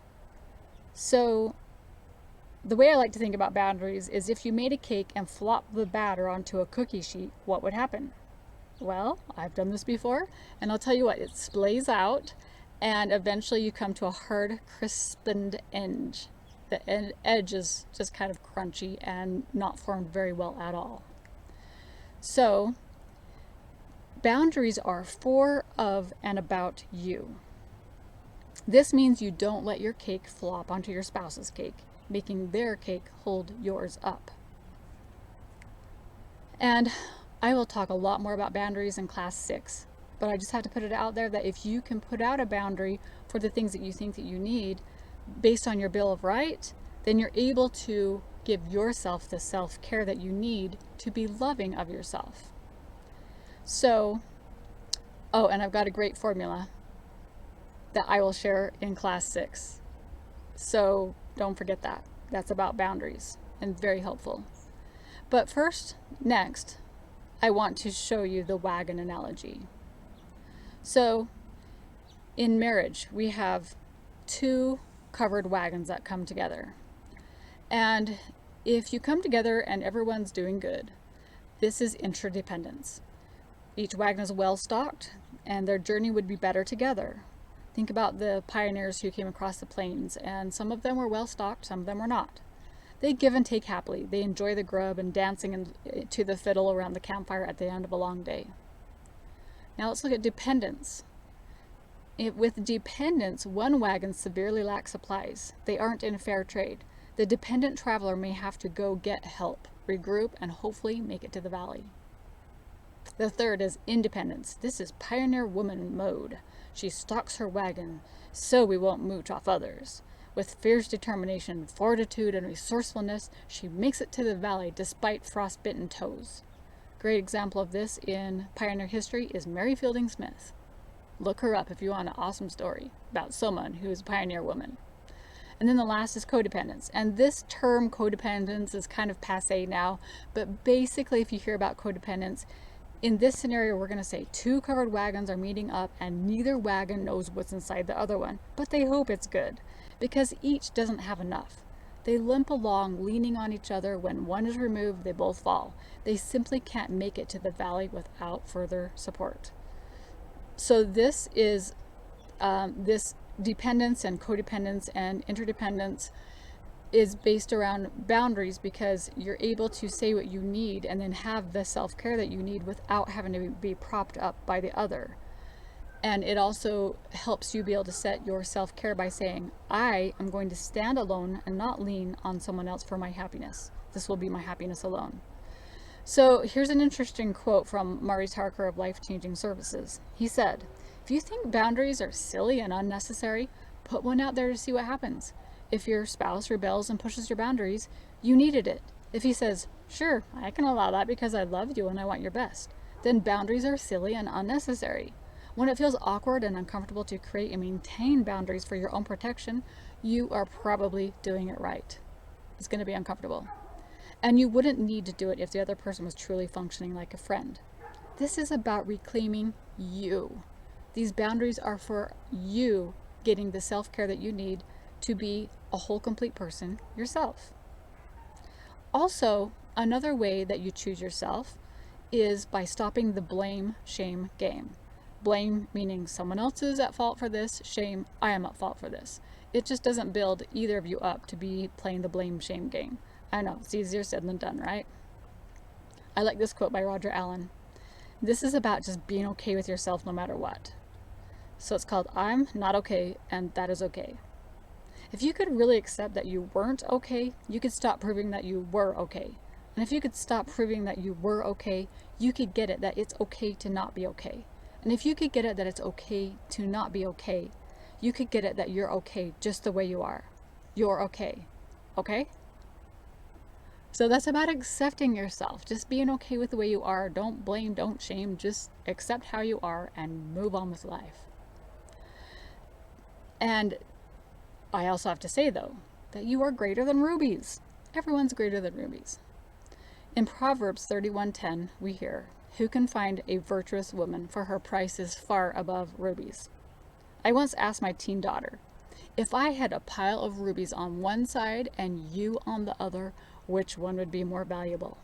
So, the way I like to think about boundaries is if you made a cake and flopped the batter onto a cookie sheet, what would happen? Well, I've done this before, and I'll tell you what, it splays out, and eventually you come to a hard, crispened edge. The edge is just kind of crunchy and not formed very well at all. So, boundaries are for, of, and about you. This means you don't let your cake flop onto your spouse's cake, making their cake hold yours up. And I will talk a lot more about boundaries in class 6, but I just have to put it out there that if you can put out a boundary for the things that you think that you need based on your Bill of Rights, then you're able to give yourself the self-care that you need to be loving of yourself. So, and I've got a great formula that I will share in class 6. So don't forget that. That's about boundaries and very helpful. But next, I want to show you the wagon analogy. So in marriage, we have 2 covered wagons that come together. And if you come together and everyone's doing good, this is interdependence. Each wagon is well stocked and their journey would be better together. Think about the pioneers who came across the plains, and some of them were well stocked, some of them were not. They give and take happily. They enjoy the grub and dancing to the fiddle around the campfire at the end of a long day. Now let's look at dependence. With dependents, one wagon severely lacks supplies. They aren't in fair trade. The dependent traveler may have to go get help, regroup, and hopefully make it to the valley. The third is independence. This is pioneer woman mode. She stalks her wagon so we won't mooch off others. With fierce determination, fortitude, and resourcefulness, she makes it to the valley despite frostbitten toes. Great example of this in pioneer history is Mary Fielding Smith. Look her up if you want an awesome story about someone who is a pioneer woman. And then the last is codependence. And this term codependence is kind of passé now, but basically if you hear about codependence, in this scenario we're going to say two covered wagons are meeting up and neither wagon knows what's inside the other one, but they hope it's good because each doesn't have enough. They limp along leaning on each other. When one is removed, they both fall. They simply can't make it to the valley without further support. So this is this dependence and codependence and interdependence is based around boundaries because you're able to say what you need and then have the self-care that you need without having to be propped up by the other. And it also helps you be able to set your self-care by saying, I am going to stand alone and not lean on someone else for my happiness. This will be my happiness alone. So here's an interesting quote from Maurice Harker of Life Changing Services. He said, if you think boundaries are silly and unnecessary, put one out there to see what happens. If your spouse rebels and pushes your boundaries, you needed it. If he says, sure, I can allow that because I love you and I want your best, then boundaries are silly and unnecessary. When it feels awkward and uncomfortable to create and maintain boundaries for your own protection, you are probably doing it right. It's going to be uncomfortable. And you wouldn't need to do it if the other person was truly functioning like a friend. This is about reclaiming you. These boundaries are for you getting the self-care that you need to be a whole, complete person yourself. Also, another way that you choose yourself is by stopping the blame-shame game. Blame meaning someone else is at fault for this, shame, I am at fault for this. It just doesn't build either of you up to be playing the blame-shame game. I know, it's easier said than done, right? I like this quote by Roger Allen. This is about just being okay with yourself no matter what. So it's called I'm Not Okay, and That Is Okay. If you could really accept that you weren't okay, you could stop proving that you were okay. And if you could stop proving that you were okay, you could get it that it's okay to not be okay. And if you could get it that it's okay to not be okay, you could get it that you're okay just the way you are. You're okay. Okay? So that's about accepting yourself. Just being okay with the way you are. Don't blame, don't shame. Just accept how you are and move on with life. And I also have to say, though, that you are greater than rubies. Everyone's greater than rubies. In Proverbs 31:10, we hear, who can find a virtuous woman, for her price is far above rubies. I once asked my teen daughter, if I had a pile of rubies on one side and you on the other, which one would be more valuable?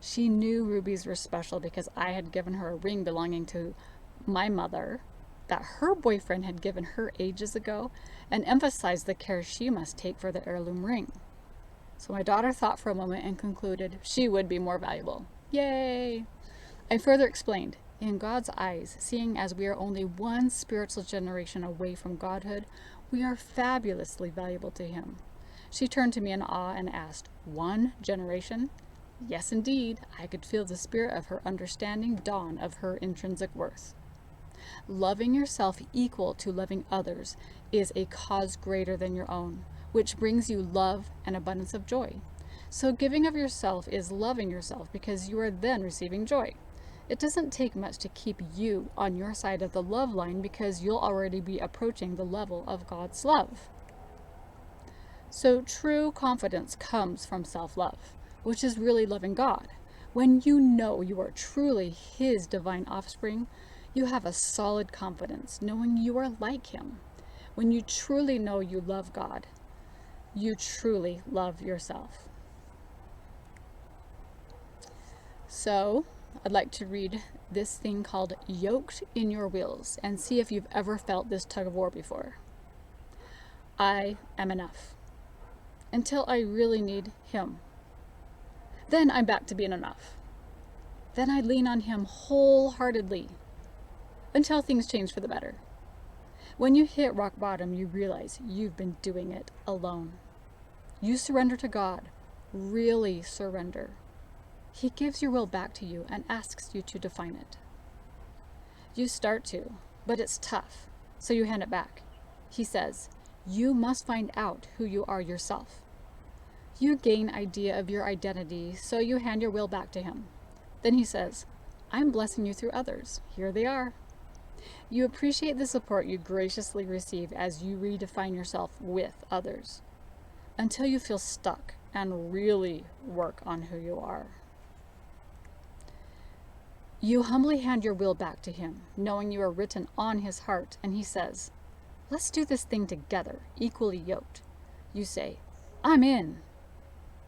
She knew rubies were special because I had given her a ring belonging to my mother that her boyfriend had given her ages ago, and emphasized the care she must take for the heirloom ring. So my daughter thought for a moment and concluded she would be more valuable. Yay! I further explained, in God's eyes, seeing as we are only one spiritual generation away from godhood, we are fabulously valuable to Him. She turned to me in awe and asked, 1 generation? Yes, indeed. I could feel the spirit of her understanding dawn of her intrinsic worth. Loving yourself equal to loving others is a cause greater than your own, which brings you love and abundance of joy. So giving of yourself is loving yourself because you are then receiving joy. It doesn't take much to keep you on your side of the love line because you'll already be approaching the level of God's love. So true confidence comes from self-love, which is really loving God. When you know you are truly His divine offspring, you have a solid confidence, knowing you are like Him. When you truly know you love God, you truly love yourself. So, I'd like to read this thing called Yoked in Your Wills and see if you've ever felt this tug of war before. I am enough. Until I really need Him. Then I'm back to being enough. Then I lean on Him wholeheartedly. Until things change for the better. When you hit rock bottom, you realize you've been doing it alone. You surrender to God. Really surrender. He gives your will back to you and asks you to define it. You start to, but it's tough, so you hand it back. He says, you must find out who you are yourself. You gain idea of your identity, so you hand your will back to him. Then he says, I'm blessing you through others. Here they are. You appreciate the support you graciously receive as you redefine yourself with others, until you feel stuck and really work on who you are. You humbly hand your will back to him, knowing you are written on his heart, and he says, let's do this thing together, equally yoked. You say, I'm in.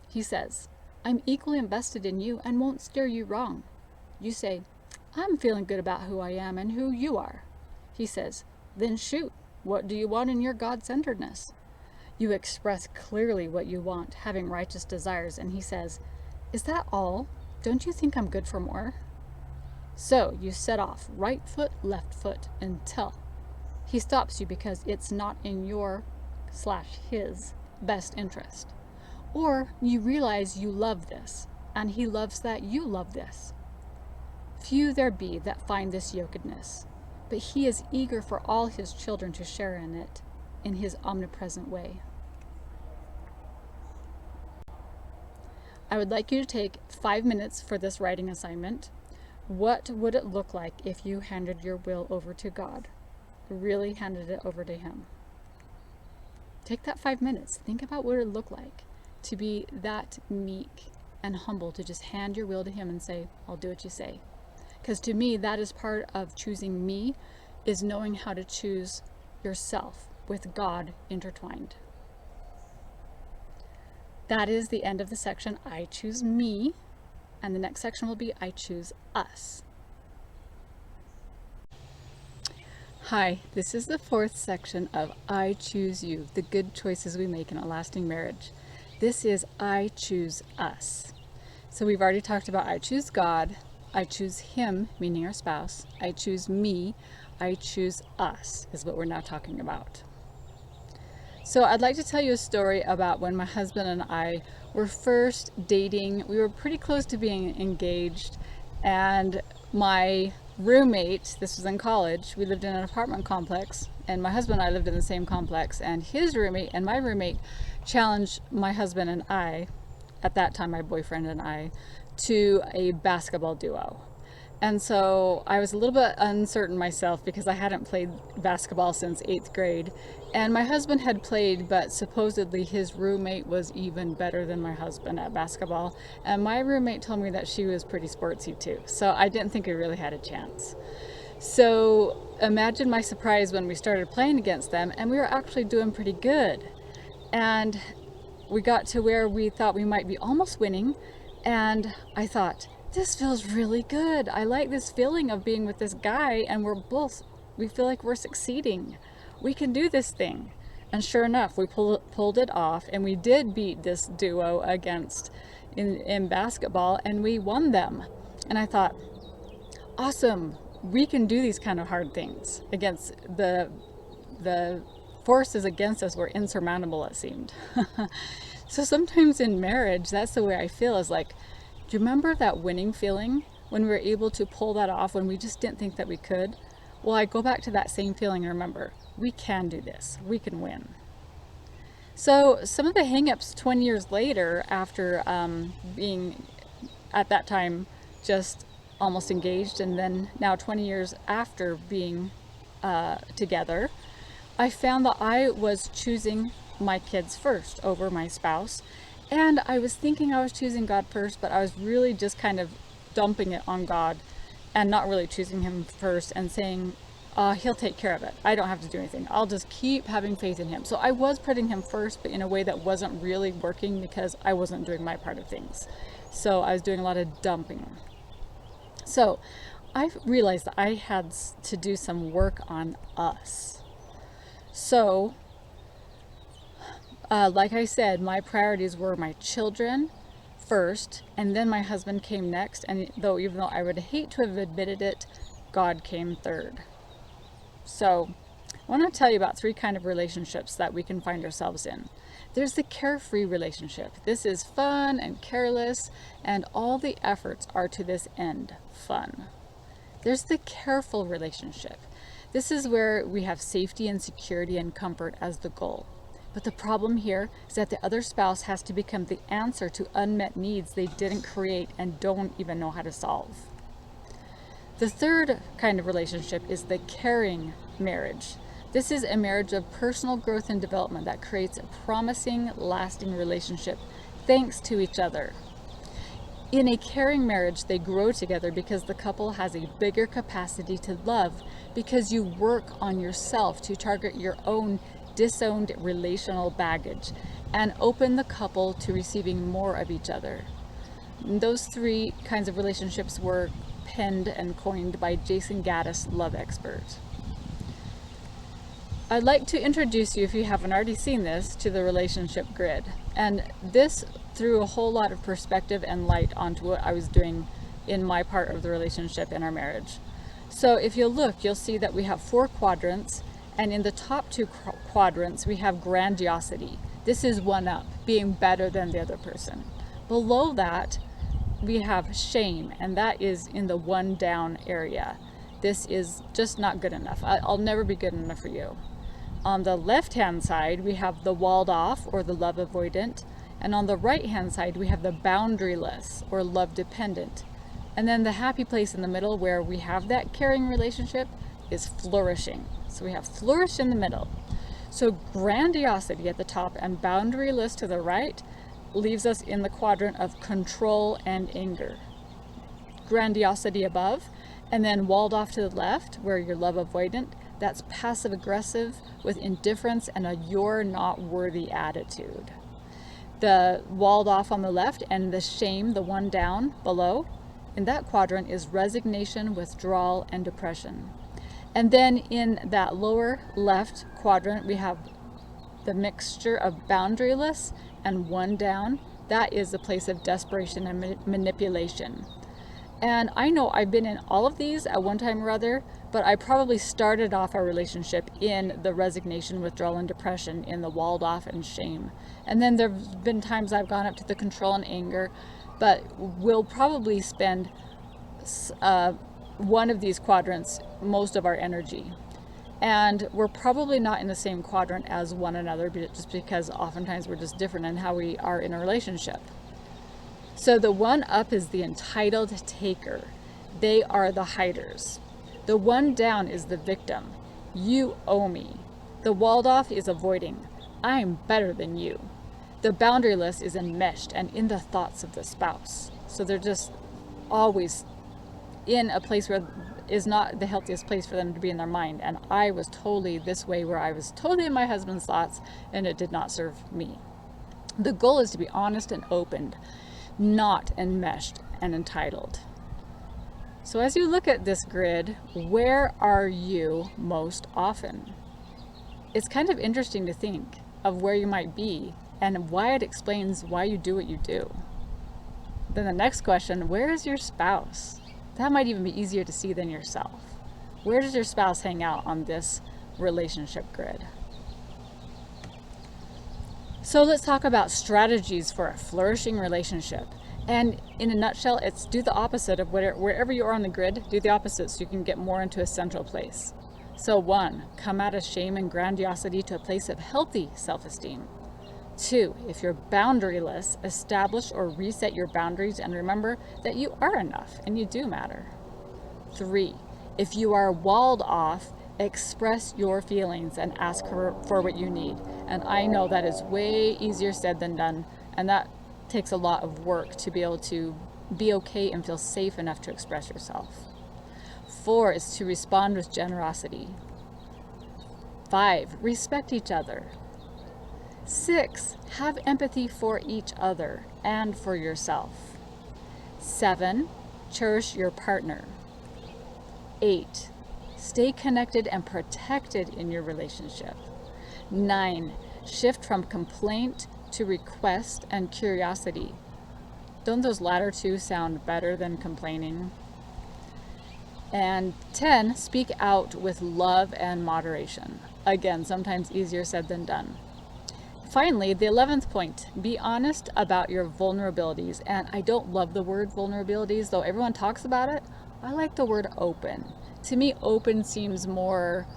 He says, I'm equally invested in you and won't steer you wrong. You say, I'm feeling good about who I am and who you are. He says, then shoot. What do you want in your God-centeredness? You express clearly what you want, having righteous desires, and he says, is that all? Don't you think I'm good for more? So you set off, right foot, left foot, until he stops you because it's not in your/his best interest. Or you realize you love this, and he loves that you love this. Few there be that find this yokedness, but he is eager for all his children to share in it in his omnipresent way. I would like you to take 5 minutes for this writing assignment. What would it look like if you handed your will over to God? Really handed it over to him. Take that 5 minutes. Think about what it would look like to be that meek and humble, to just hand your will to him and say, I'll do what you say. Because to me, that is part of choosing me, is knowing how to choose yourself with God intertwined. That is the end of the section, I choose me. And the next section will be, I choose us. Hi, this is the 4th section of I Choose You, the good choices we make in a lasting marriage. This is I choose us. So we've already talked about I choose God, I choose him, meaning our spouse, I choose me, I choose us is what we're now talking about. So I'd like to tell you a story about when my husband and I were first dating. We were pretty close to being engaged, and my roommate, this was in college, we lived in an apartment complex, and my husband and I lived in the same complex, and his roommate and my roommate challenged my husband and I, at that time my boyfriend and I, to a basketball duo. And so I was a little bit uncertain myself because I hadn't played basketball since 8th grade. And my husband had played, but supposedly his roommate was even better than my husband at basketball. And my roommate told me that she was pretty sportsy too. So I didn't think we really had a chance. So imagine my surprise when we started playing against them, and we were actually doing pretty good. And we got to where we thought we might be almost winning. And I thought, this feels really good. I like this feeling of being with this guy, and we feel like we're succeeding. We can do this thing. And sure enough, we pulled it off, and we did beat this duo in basketball, and we won them. And I thought, awesome, we can do these kind of hard things. Against the forces against us were insurmountable, it seemed. So sometimes in marriage, that's the way I feel, is like, do you remember that winning feeling when we were able to pull that off when we just didn't think that we could? Well, I go back to that same feeling and remember, we can do this. We can win. So some of the hang-ups 20 years later, after being at that time just almost engaged, and then now 20 years after being together, I found that I was choosing my kids first over my spouse. And I was thinking I was choosing God first, but I was really just kind of dumping it on God and not really choosing him first and saying, he'll take care of it. I don't have to do anything. I'll just keep having faith in him. So I was putting him first, but in a way that wasn't really working because I wasn't doing my part of things. So I was doing a lot of dumping. So I realized that I had to do some work on us. So like I said, my priorities were my children first, and then my husband came next. And even though I would hate to have admitted it, God came third. So I want to tell you about 3 kind of relationships that we can find ourselves in. There's the carefree relationship. This is fun and careless, and all the efforts are to this end, fun. There's the careful relationship. This is where we have safety and security and comfort as the goal. But the problem here is that the other spouse has to become the answer to unmet needs they didn't create and don't even know how to solve. The 3rd kind of relationship is the caring marriage. This is a marriage of personal growth and development that creates a promising, lasting relationship thanks to each other. In a caring marriage, they grow together because the couple has a bigger capacity to love, because you work on yourself to target your own disowned relational baggage and open the couple to receiving more of each other. Those 3 kinds of relationships were penned and coined by Jason Gaddis, love expert. I'd like to introduce you, if you haven't already seen this, to the relationship grid. And this threw a whole lot of perspective and light onto what I was doing in my part of the relationship in our marriage. So if you look, you'll see that we have 4 quadrants, and in the top 2 quadrants, we have grandiosity. This is one up, being better than the other person. Below that, we have shame, and that is in the 1 down area. This is just not good enough. I'll never be good enough for you. On the left-hand side, we have the walled off, or the love avoidant. And on the right-hand side, we have the boundaryless, or love dependent. And then the happy place in the middle, where we have that caring relationship, is flourishing. So we have flourish in the middle. So grandiosity at the top and boundaryless to the right leaves us in the quadrant of control and anger. Grandiosity above, and then walled off to the left, where you're love avoidant, that's passive aggressive with indifference and a you're not worthy attitude. The walled off on the left and the shame, the 1 down below, in that quadrant is resignation, withdrawal, and depression. And then in that lower left quadrant, we have the mixture of boundaryless and 1 down. That is the place of desperation and manipulation. And I know I've been in all of these at one time or other, but I probably started off our relationship in the resignation, withdrawal, and depression, in the walled off and shame. And then there've been times I've gone up to the control and anger, but we'll probably spend one of these quadrants most of our energy. And we're probably not in the same quadrant as one another, just because oftentimes we're just different in how we are in a relationship. So the 1 up is the entitled taker. They are the hiders. The 1 down is the victim. You owe me. The walled off is avoiding. I'm better than you. The boundaryless is enmeshed and in the thoughts of the spouse. So they're just always in a place where is not the healthiest place for them to be in their mind. And I was totally this way, where I was totally in my husband's thoughts, and it did not serve me. The goal is to be honest and opened, not enmeshed and entitled. So as you look at this grid, where are you most often? It's kind of interesting to think of where you might be and why it explains why you do what you do. Then the next question, where is your spouse? That might even be easier to see than yourself. Where does your spouse hang out on this relationship grid? So let's talk about strategies for a flourishing relationship. And in a nutshell, it's do the opposite of wherever you are on the grid, do the opposite so you can get more into a central place. So 1, come out of shame and grandiosity to a place of healthy self-esteem. 2, if you're boundaryless, establish or reset your boundaries and remember that you are enough and you do matter. 3, if you are walled off, express your feelings and ask for what you need. And I know that is way easier said than done, and that takes a lot of work to be able to be okay and feel safe enough to express yourself. 4 is to respond with generosity. 5, respect each other. 6, have empathy for each other and for yourself. 7, cherish your partner. 8, stay connected and protected in your relationship. 9, shift from complaint to request and curiosity. Don't those latter 2 sound better than complaining? And 10, speak out with love and moderation. Again, sometimes easier said than done. Finally, the 11th point, be honest about your vulnerabilities. And I don't love the word vulnerabilities, though everyone talks about it. I like the word open. To me, open seems more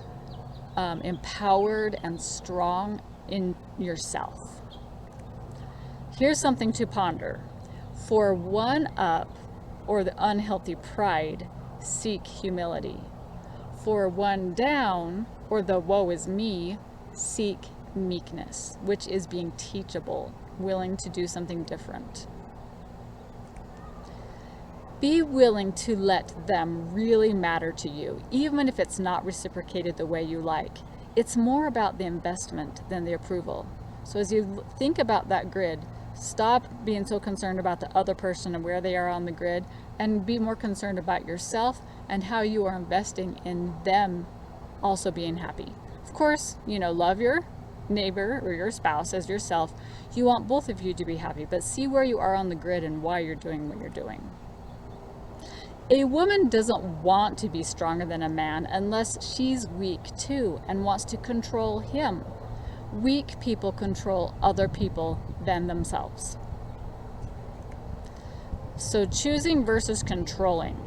empowered and strong in yourself. Here's something to ponder. For one up, or the unhealthy pride, seek humility. For one down, or the woe is me, seek meekness, which is being teachable, willing to do something different. Be willing to let them really matter to you, even if it's not reciprocated the way you like. It's more about the investment than the approval. So as you think about that grid, stop being so concerned about the other person and where they are on the grid, and be more concerned about yourself and how you are investing in them also being happy. Of course, love your neighbor or your spouse as yourself. You want both of you to be happy, but see where you are on the grid and why you're doing what you're doing. A woman doesn't want to be stronger than a man unless she's weak too and wants to control him. Weak people control other people than themselves. So choosing versus controlling.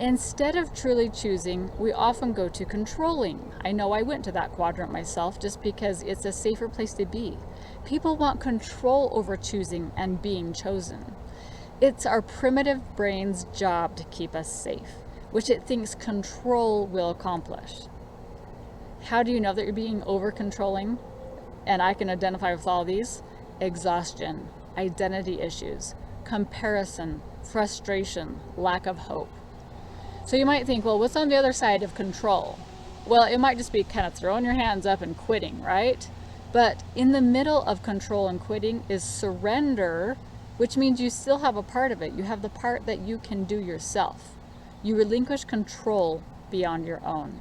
Instead of truly choosing, we often go to controlling. I know I went to that quadrant myself just because it's a safer place to be. People want control over choosing and being chosen. It's our primitive brain's job to keep us safe, which it thinks control will accomplish. How do you know that you're being over-controlling? And I can identify with all these. Exhaustion, identity issues, comparison, frustration, lack of hope. So you might think, well, what's on the other side of control? Well, it might just be kind of throwing your hands up and quitting, right? But in the middle of control and quitting is surrender, which means you still have a part of it. You have the part that you can do yourself. You relinquish control beyond your own.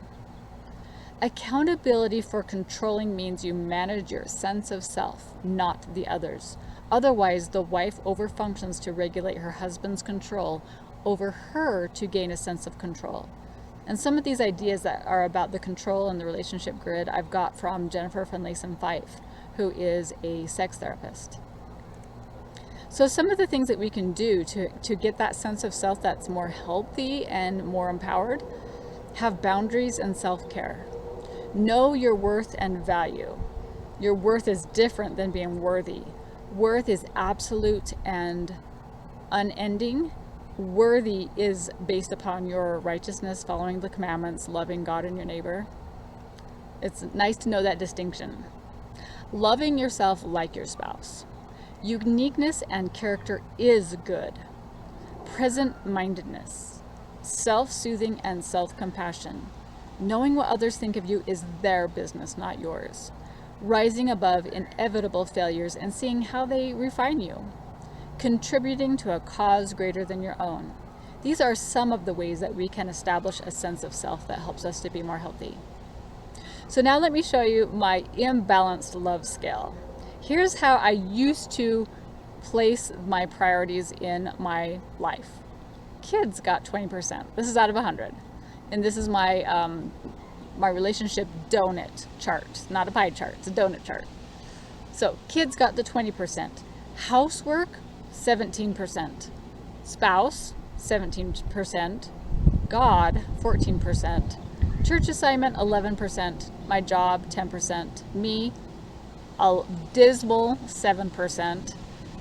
Accountability for controlling means you manage your sense of self, not the others. Otherwise, the wife overfunctions to regulate her husband's control over her to gain a sense of control. And some of these ideas that are about the control and the relationship grid I've got from Jennifer Finlayson-Fife, who is a sex therapist. So some of the things that we can do to get that sense of self that's more healthy and more empowered, have boundaries and self-care. Know your worth and value. Your worth is different than being worthy. Worth is absolute and unending. Worthy is based upon your righteousness, following the commandments, loving God and your neighbor. It's nice to know that distinction. Loving yourself like your spouse. Uniqueness and character is good. Present-mindedness. Self-soothing and self-compassion. Knowing what others think of you is their business, not yours. Rising above inevitable failures and seeing how they refine you. Contributing to a cause greater than your own. These are some of the ways that we can establish a sense of self that helps us to be more healthy. So now let me show you my imbalanced love scale. Here's how I used to place my priorities in my life. Kids got 20%. This is out of 100. And this is my my relationship donut chart. Not a pie chart, it's a donut chart. So kids got the 20%. Housework, 17%. Spouse, 17%. God, 14%. Church assignment, 11%. My job, 10%. Me, a dismal 7%.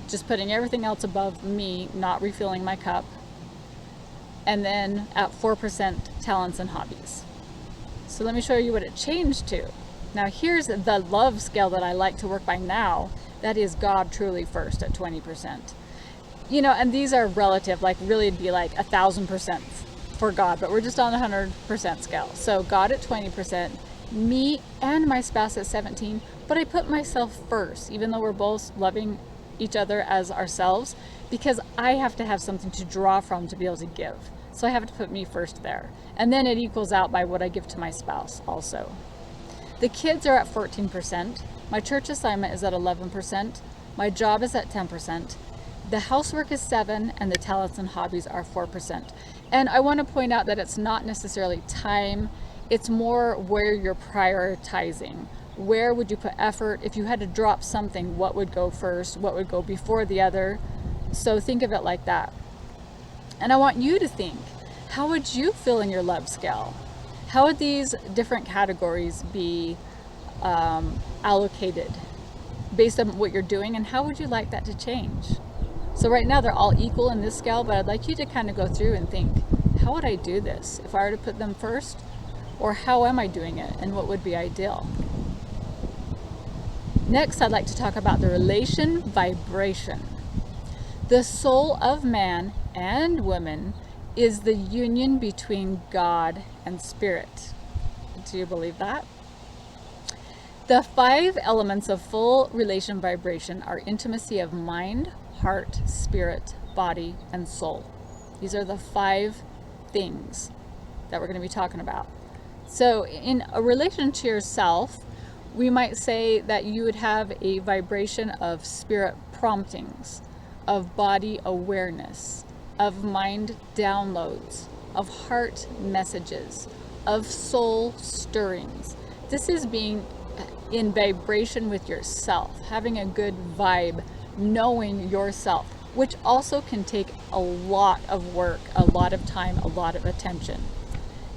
Just putting everything else above me, not refilling my cup. And then at 4%, talents and hobbies. So let me show you what it changed to. Now here's the love scale that I like to work by now. That is God truly first at 20%. And these are relative, like really it'd be like 1,000% for God, but we're just on the 100% scale. So God at 20%, me and my spouse at 17%, but I put myself first, even though we're both loving each other as ourselves, because I have to have something to draw from to be able to give. So I have to put me first there. And then it equals out by what I give to my spouse also. The kids are at 14%. My church assignment is at 11%. My job is at 10%. The housework is 7%, and the talents and hobbies are 4%. And I want to point out that it's not necessarily time, it's more where you're prioritizing. Where would you put effort? If you had to drop something, what would go first? What would go before the other? So think of it like that. And I want you to think, how would you feel in your love scale? How would these different categories be allocated based on what you're doing, and how would you like that to change? So right now they're all equal in this scale, but I'd like you to kind of go through and think, how would I do this if I were to put them first? Or how am I doing it, and what would be ideal? Next, I'd like to talk about the relation vibration. The soul of man and woman is the union between God and spirit. Do you believe that? The 5 elements of full relation vibration are intimacy of mind, heart, spirit, body, and soul. These are the 5 things that we're going to be talking about. So in a relation to yourself, we might say that you would have a vibration of spirit promptings, of body awareness, of mind downloads, of heart messages, of soul stirrings. This is being in vibration with yourself, having a good vibe, knowing yourself, which also can take a lot of work, a lot of time, a lot of attention.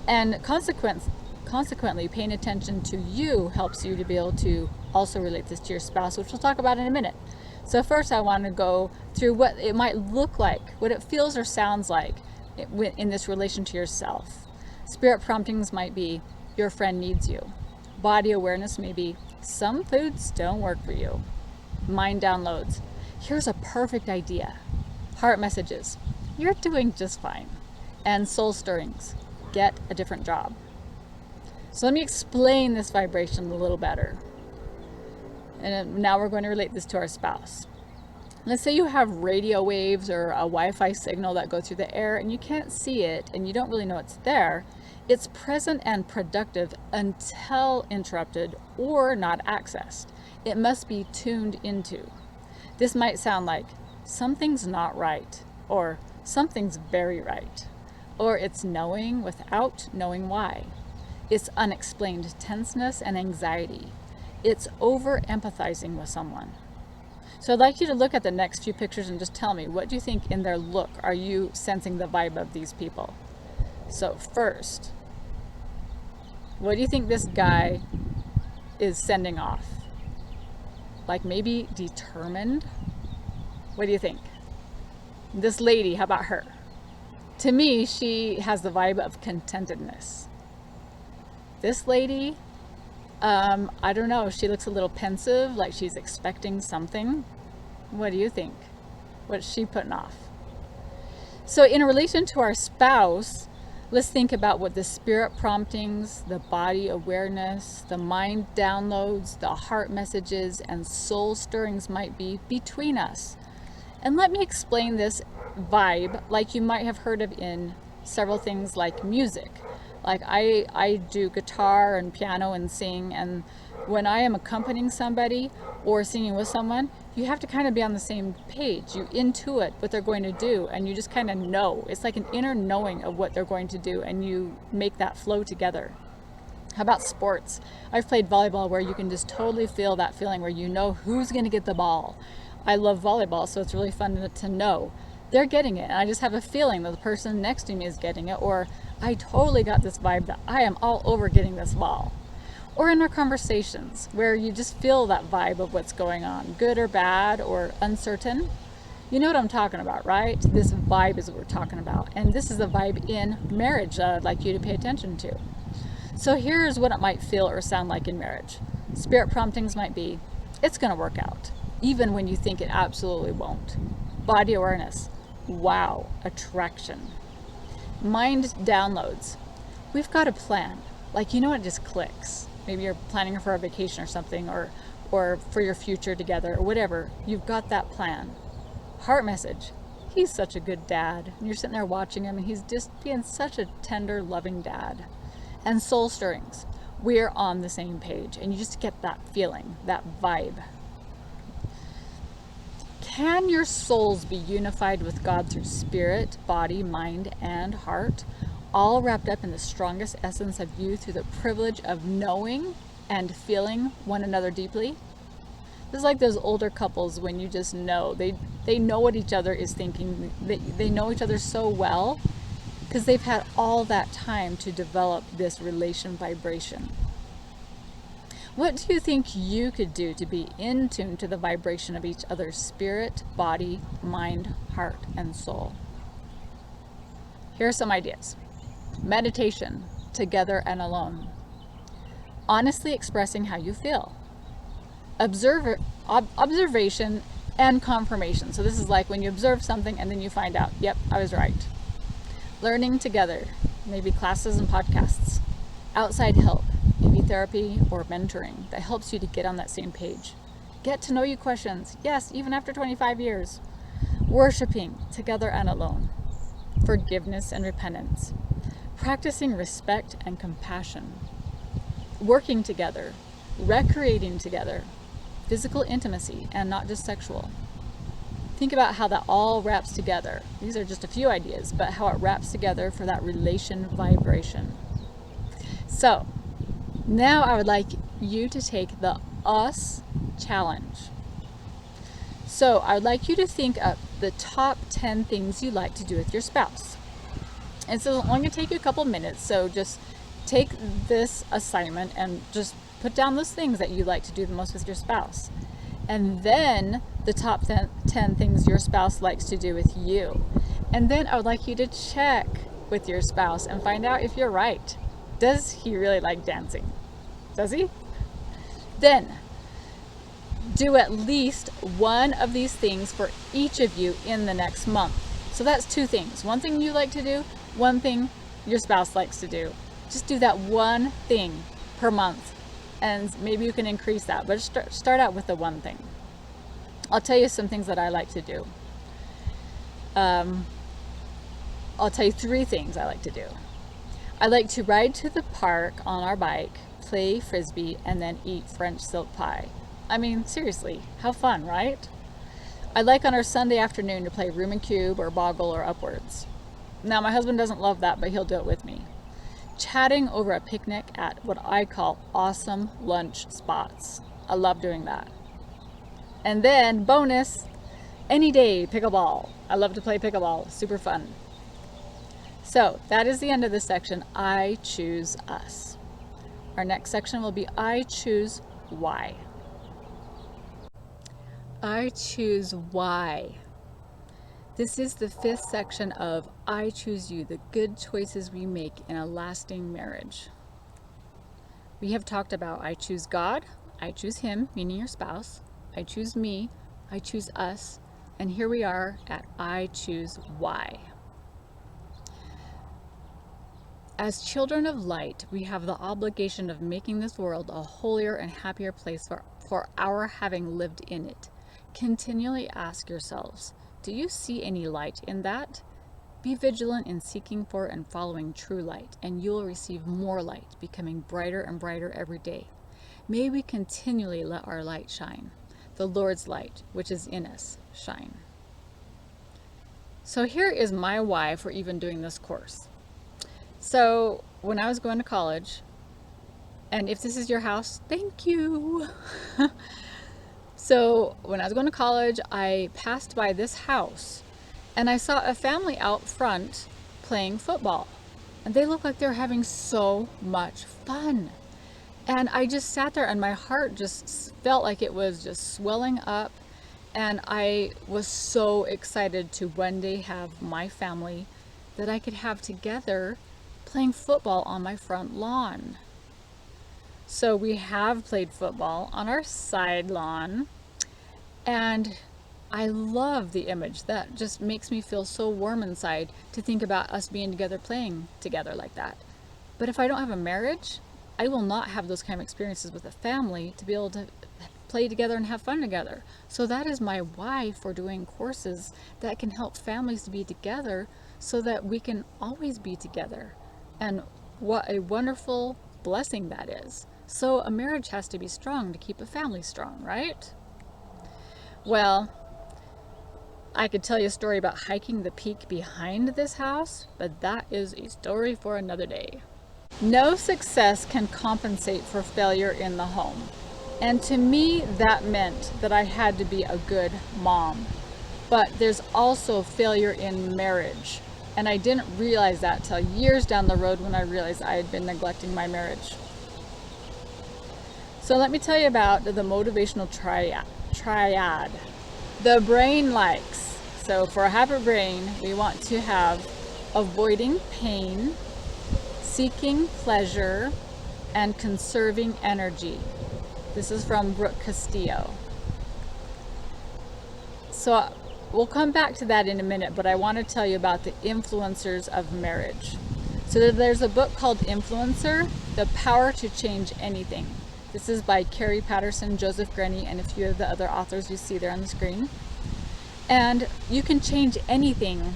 And consequently, paying attention to you helps you to be able to also relate this to your spouse, which we'll talk about in a minute. So first I want to go through what it might look like, what it feels or sounds like in this relation to yourself. Spirit promptings might be, your friend needs you. Body awareness may be, some foods don't work for you. Mind downloads, here's a perfect idea. Heart messages, you're doing just fine. And soul stirrings, get a different job. So let me explain this vibration a little better. And now we're going to relate this to our spouse. Let's say you have radio waves or a Wi-Fi signal that go through the air and you can't see it and you don't really know it's there. It's present and productive until interrupted or not accessed. It must be tuned into. This might sound like something's not right, or something's very right, or it's knowing without knowing why. It's unexplained tenseness and anxiety. It's over empathizing with someone. So I'd like you to look at the next few pictures and just tell me, what do you think in their look are you sensing the vibe of these people? So first, what do you think this guy is sending off? Like maybe determined? What do you think? This lady, how about her? To me, she has the vibe of contentedness. This lady, I don't know, she looks a little pensive, like she's expecting something. What do you think? What's she putting off? So in relation to our spouse, let's think about what the spirit promptings, the body awareness, the mind downloads, the heart messages, and soul stirrings might be between us. And let me explain this vibe like you might have heard of in several things like music. Like I do guitar and piano and sing, and when I am accompanying somebody or singing with someone, you have to kind of be on the same page. You intuit what they're going to do, and you just kind of know. It's like an inner knowing of what they're going to do, and you make that flow together. How about sports? I've played volleyball where you can just totally feel that feeling where you know who's going to get the ball. I love volleyball, so it's really fun to know they're getting it, and I just have a feeling that the person next to me is getting it, or I totally got this vibe that I am all over getting this ball. Or in our conversations where you just feel that vibe of what's going on, good or bad or uncertain. You know what I'm talking about, right? This vibe is what we're talking about, and this is a vibe in marriage that I'd like you to pay attention to. So here's what it might feel or sound like in marriage. Spirit promptings might be, it's going to work out, even when you think it absolutely won't. Body awareness, wow, attraction. Mind downloads, we've got a plan. Like, you know, it just clicks. Maybe you're planning for a vacation or something, or for your future together, or whatever. You've got that plan. Heart message, he's such a good dad. And you're sitting there watching him, and he's just being such a tender, loving dad. And soul stirrings, we're on the same page, and you just get that feeling, that vibe. Can your souls be unified with God through spirit, body, mind, and heart, all wrapped up in the strongest essence of you through the privilege of knowing and feeling one another deeply? This is like those older couples when you just know. They know what each other is thinking. They know each other so well because they've had all that time to develop this relation vibration. What do you think you could do to be in tune to the vibration of each other's spirit, body, mind, heart, and soul? Here are some ideas. Meditation, together and alone. Honestly expressing how you feel. Observation and confirmation. So this is like when you observe something and then you find out, yep, I was right. Learning together, maybe classes and podcasts. Outside help, maybe therapy or mentoring that helps you to get on that same page. Get to know you questions, yes, even after 25 years. Worshiping, together and alone. Forgiveness and repentance. Practicing respect and compassion. Working together, recreating together. Physical intimacy and not just sexual. Think about how that all wraps together. These are just a few ideas, but how it wraps together for that relation vibration. So, now I would like you to take the US challenge. So, I would like you to think of the top 10 things you like to do with your spouse. And so, it's only going to take you a couple minutes, so just take this assignment and just put down those things that you like to do the most with your spouse. And then the top 10 things your spouse likes to do with you. And then I would like you to check with your spouse and find out if you're right. Does he really like dancing? Does he? Then do at least one of these things for each of you in the next month. So that's 2 things. One thing you like to do, one thing your spouse likes to do. Just do that one thing per month. And maybe you can increase that, but start out with the one thing. I'll tell you some things that I like to do. I'll tell you 3 things I like to do. I like to ride to the park on our bike, play frisbee, and then eat French silk pie. I mean, seriously, how fun, right? I like on our Sunday afternoon to play Room and Cube or Boggle or Upwards. Now, my husband doesn't love that, but he'll do it with me. Chatting over a picnic at what I call awesome lunch spots. I love doing that. And then bonus, any day pickleball. I love to play pickleball, super fun. So that is the end of this section, I choose us. Our next section will be I choose why. I choose why. This is the 5th section of I Choose You, the good choices we make in a lasting marriage. We have talked about I choose God, I choose Him, meaning your spouse, I choose me, I choose us, and here we are at I choose why. As children of light, we have the obligation of making this world a holier and happier place for our having lived in it. Continually ask yourselves, do you see any light in that? Be vigilant in seeking for and following true light, and you will receive more light, becoming brighter and brighter every day. May we continually let our light shine, the Lord's light, which is in us, shine. So here is my why for even doing this course. So when I was going to college, and if this is your house, thank you. So when I was going to college, I passed by this house and I saw a family out front playing football. And they looked like they were having so much fun. And I just sat there and my heart just felt like it was just swelling up. And I was so excited to one day have my family that I could have together playing football on my front lawn. So we have played football on our side lawn, and I love the image. That just makes me feel so warm inside to think about us being together, playing together like that. But if I don't have a marriage, I will not have those kind of experiences with a family to be able to play together and have fun together. So that is my why for doing courses that can help families to be together so that we can always be together. And what a wonderful blessing that is. So a marriage has to be strong to keep a family strong, right? Well, I could tell you a story about hiking the peak behind this house, but that is a story for another day. No success can compensate for failure in the home. And to me, that meant that I had to be a good mom. But there's also failure in marriage. And I didn't realize that till years down the road when I realized I had been neglecting my marriage. So let me tell you about the motivational triad. The brain likes. So for a happy brain, we want to have avoiding pain, seeking pleasure, and conserving energy. This is from Brooke Castillo. So we'll come back to that in a minute, but I want to tell you about the influencers of marriage. So there's a book called Influencer, The Power to Change Anything. This is by Carrie Patterson, Joseph Grenny, and a few of the other authors you see there on the screen. And you can change anything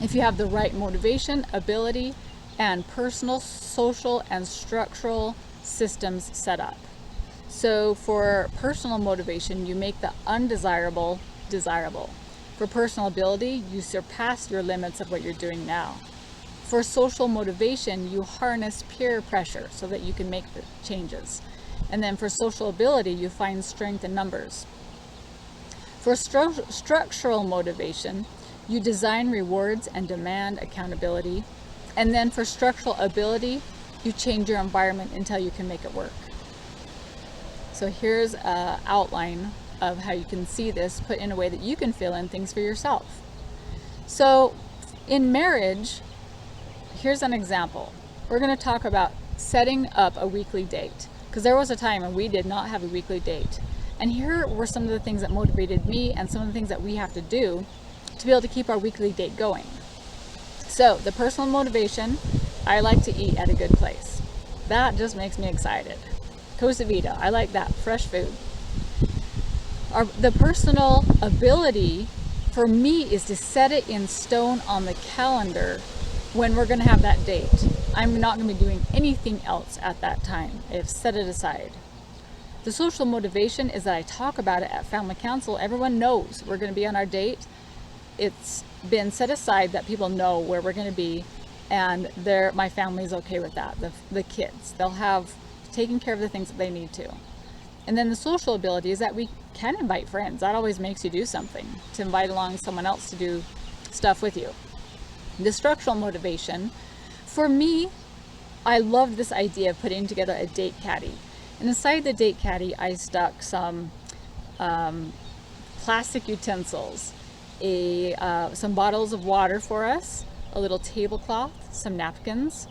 if you have the right motivation, ability, and personal, social, and structural systems set up. So for personal motivation, you make the undesirable desirable. For personal ability, you surpass your limits of what you're doing now. For social motivation, you harness peer pressure so that you can make the changes. And then for social ability, you find strength in numbers. For structural motivation, you design rewards and demand accountability. And then for structural ability, you change your environment until you can make it work. So here's an outline of how you can see this put in a way that you can fill in things for yourself. So in marriage, here's an example. We're going to talk about setting up a weekly date, because there was a time when we did not have a weekly date. And here were some of the things that motivated me and some of the things that we have to do to be able to keep our weekly date going. So the personal motivation, I like to eat at a good place. That just makes me excited. Cosa Vida, I like that, fresh food. The personal ability for me is to set it in stone on the calendar when we're going to have that date. I'm not going to be doing anything else at that time. I've set it aside. The social motivation is that I talk about it at family council. Everyone knows we're going to be on our date. It's been set aside that people know where we're going to be, and my family's okay with that. The kids, they'll have taken care of the things that they need to. And then the social ability is that we can invite friends. That always makes you do something, to invite along someone else to do stuff with you. The structural motivation, for me, I love this idea of putting together a date caddy. And inside the date caddy, I stuck some plastic utensils, some bottles of water for us, a little tablecloth, some napkins,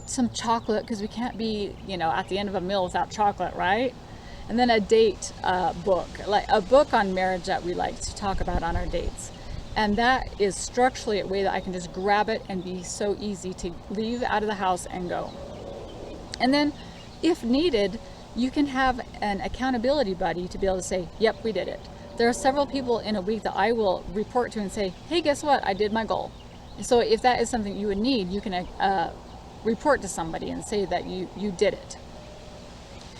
some chocolate, because we can't be, at the end of a meal without chocolate, right? And then a date book, like a book on marriage that we like to talk about on our dates. And that is structurally a way that I can just grab it and be so easy to leave out of the house and go. And then if needed, you can have an accountability buddy to be able to say, yep, we did it. There are several people in a week that I will report to and say, hey, guess what? I did my goal. So if that is something you would need, you can report to somebody and say that you did it.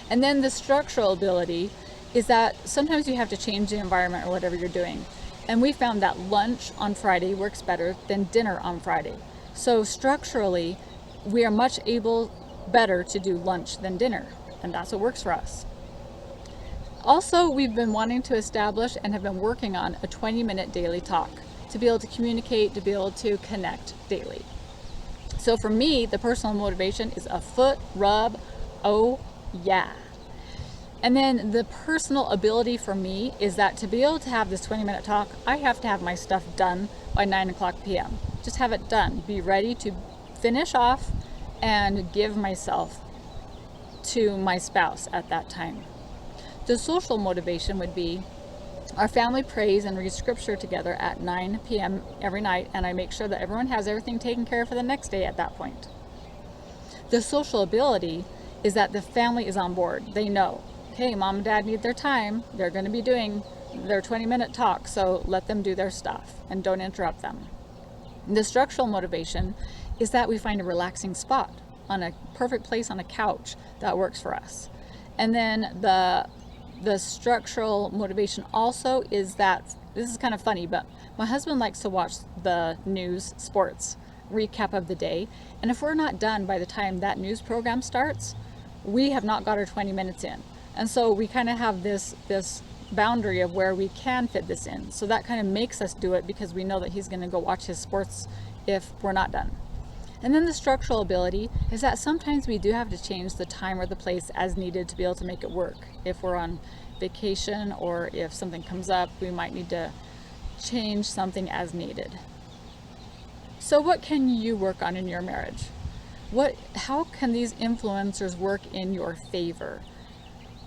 And then the structural ability is that sometimes you have to change the environment or whatever you're doing. And we found that lunch on Friday works better than dinner on Friday. So structurally, we are much better to do lunch than dinner. And that's what works for us. Also, we've been wanting to establish and have been working on a 20-minute daily talk to be able to communicate, to be able to connect daily. So for me, the personal motivation is a foot rub. Oh, yeah. And then the personal ability for me is that to be able to have this 20-minute talk, I have to have my stuff done by 9 o'clock p.m. Just have it done. Be ready to finish off and give myself to my spouse at that time. The social motivation would be our family prays and reads scripture together at 9 p.m. every night, and I make sure that everyone has everything taken care of for the next day at that point. The social ability is that the family is on board. They know, okay, mom and dad need their time. They're going to be doing their 20-minute talk, so let them do their stuff and don't interrupt them. The structural motivation is that we find a relaxing spot on a perfect place on a couch that works for us. And then the structural motivation also is that this is kind of funny, but my husband likes to watch the news sports recap of the day. And if we're not done by the time that news program starts, we have not got our 20 minutes in. And so we kind of have this boundary of where we can fit this in. So that kind of makes us do it because we know that he's going to go watch his sports if we're not done. And then the structural ability is that sometimes we do have to change the time or the place as needed to be able to make it work. If we're on vacation or if something comes up, we might need to change something as needed. So what can you work on in your marriage? How can these influencers work in your favor?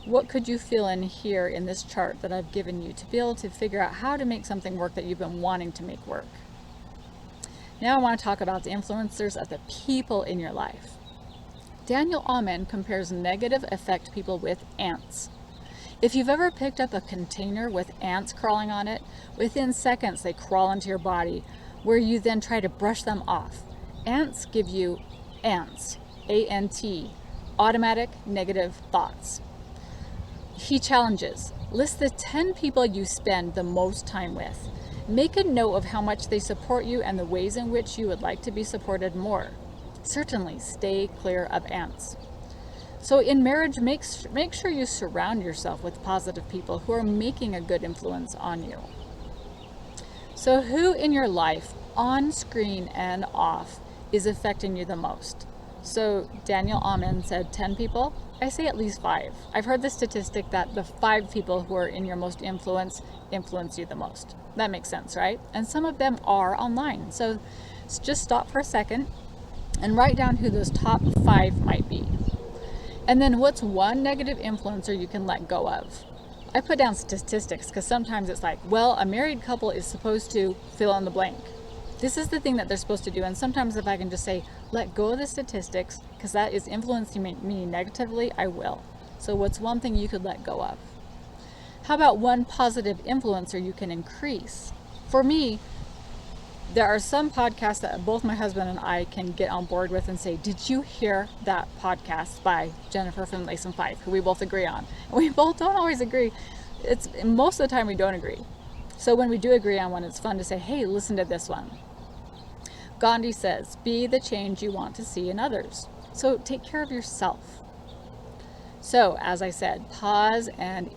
What could you fill in here in this chart that I've given you to be able to figure out how to make something work that you've been wanting to make work? Now I want to talk about the influencers of the people in your life. Daniel Amen compares negative affect people with ants. If you've ever picked up a container with ants crawling on it, within seconds they crawl into your body, where you then try to brush them off. Ants give you ants, A-N-T, automatic negative thoughts. He challenges, list the 10 people you spend the most time with. Make a note of how much they support you and the ways in which you would like to be supported more. Certainly stay clear of ants. So in marriage, make sure you surround yourself with positive people who are making a good influence on you. So who in your life, on screen and off, is affecting you the most? So Daniel Amen said 10 people. I say at least 5. I've heard the statistic that the 5 people who are in your most influence you the most. That makes sense, right? And some of them are online. So just stop for a second and write down who those top 5 might be. And then what's one negative influencer you can let go of? I put down statistics because sometimes it's like, well, a married couple is supposed to fill in the blank. This is the thing that they're supposed to do. And sometimes if I can just say, let go of the statistics because that is influencing me negatively, I will. So what's one thing you could let go of? How about one positive influencer you can increase? For me, there are some podcasts that both my husband and I can get on board with and say, did you hear that podcast by Jennifer from Lace & Fife, who we both agree on? And we both don't always agree. Most of the time we don't agree. So when we do agree on one, it's fun to say, hey, listen to this one. Gandhi says, be the change you want to see in others. So take care of yourself. So as I said, pause and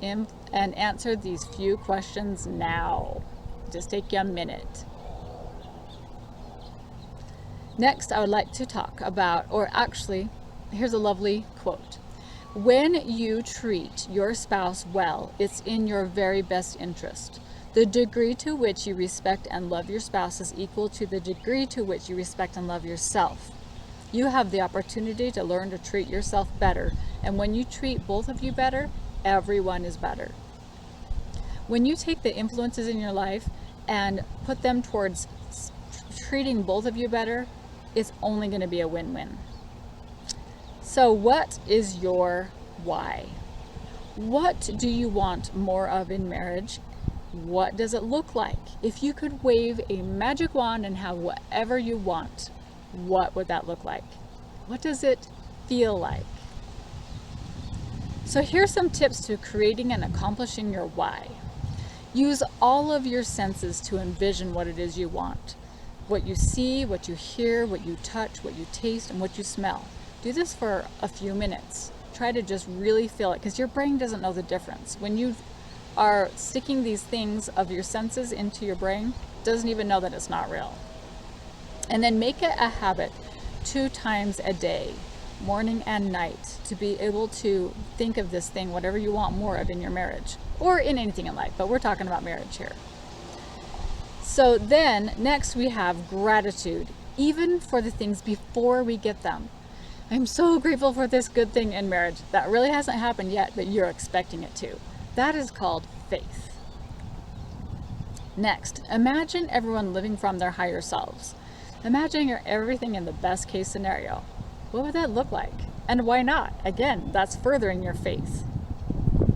answer these few questions now. Just take you a minute. Next, I would like to talk about, or actually, here's a lovely quote. When you treat your spouse well, it's in your very best interest. The degree to which you respect and love your spouse is equal to the degree to which you respect and love yourself. You have the opportunity to learn to treat yourself better, and when you treat both of you better, everyone is better. When you take the influences in your life and put them towards treating both of you better, it's only going to be a win-win. So what is your why? What do you want more of in marriage? What does it look like? If you could wave a magic wand and have whatever you want, what would that look like? What does it feel like? So here's some tips to creating and accomplishing your why. Use all of your senses to envision what it is you want. What you see, what you hear, what you touch, what you taste, and what you smell. Do this for a few minutes. Try to just really feel it, because your brain doesn't know the difference. When you are sticking these things of your senses into your brain, it doesn't even know that it's not real. And then make it a habit 2 times a day, morning and night, to be able to think of this thing, whatever you want more of in your marriage, or in anything in life, but we're talking about marriage here. So then next we have gratitude, even for the things before we get them. I'm so grateful for this good thing in marriage. That really hasn't happened yet, but you're expecting it to. That is called faith. Next, imagine everyone living from their higher selves. Imagine you're everything in the best case scenario. What would that look like? And why not? Again, that's furthering your faith.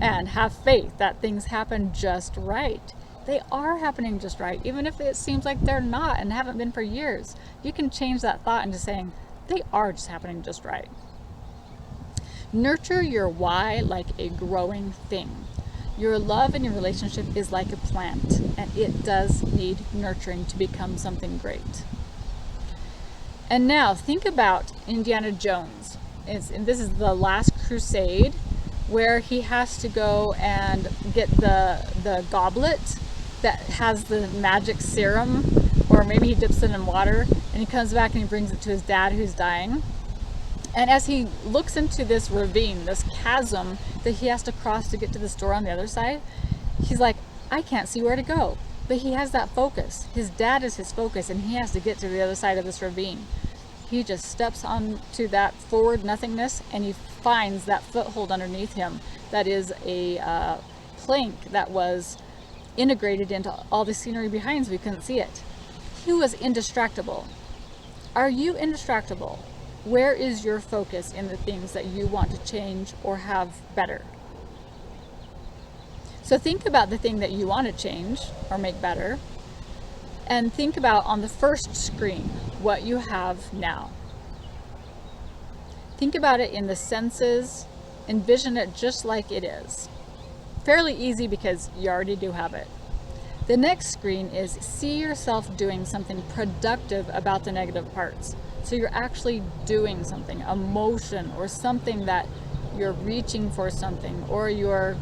And have faith that things happen just right. They are happening just right, even if it seems like they're not and haven't been for years. You can change that thought into saying, they are just happening just right. Nurture your why like a growing thing. Your love and your relationship is like a plant, and it does need nurturing to become something great. And now think about Indiana Jones. And this is the last crusade, where he has to go and get the goblet that has the magic serum, or maybe he dips it in water, and he comes back and he brings it to his dad who's dying. And as he looks into this ravine, this chasm that he has to cross to get to the store on the other side, he's like, I can't see where to go. But he has that focus. His dad is his focus, and he has to get to the other side of this ravine. He just steps onto that forward nothingness, and he finds that foothold underneath him that is a plank that was integrated into all the scenery behind, so we couldn't see it. He was indistractable. Are you indistractable? Where is your focus in the things that you want to change or have better? So think about the thing that you want to change or make better, and think about on the first screen what you have now. Think about it in the senses, envision it just like it is. Fairly easy because you already do have it. The next screen is see yourself doing something productive about the negative parts. So you're actually doing something, a motion or something that you're reaching for something, or you're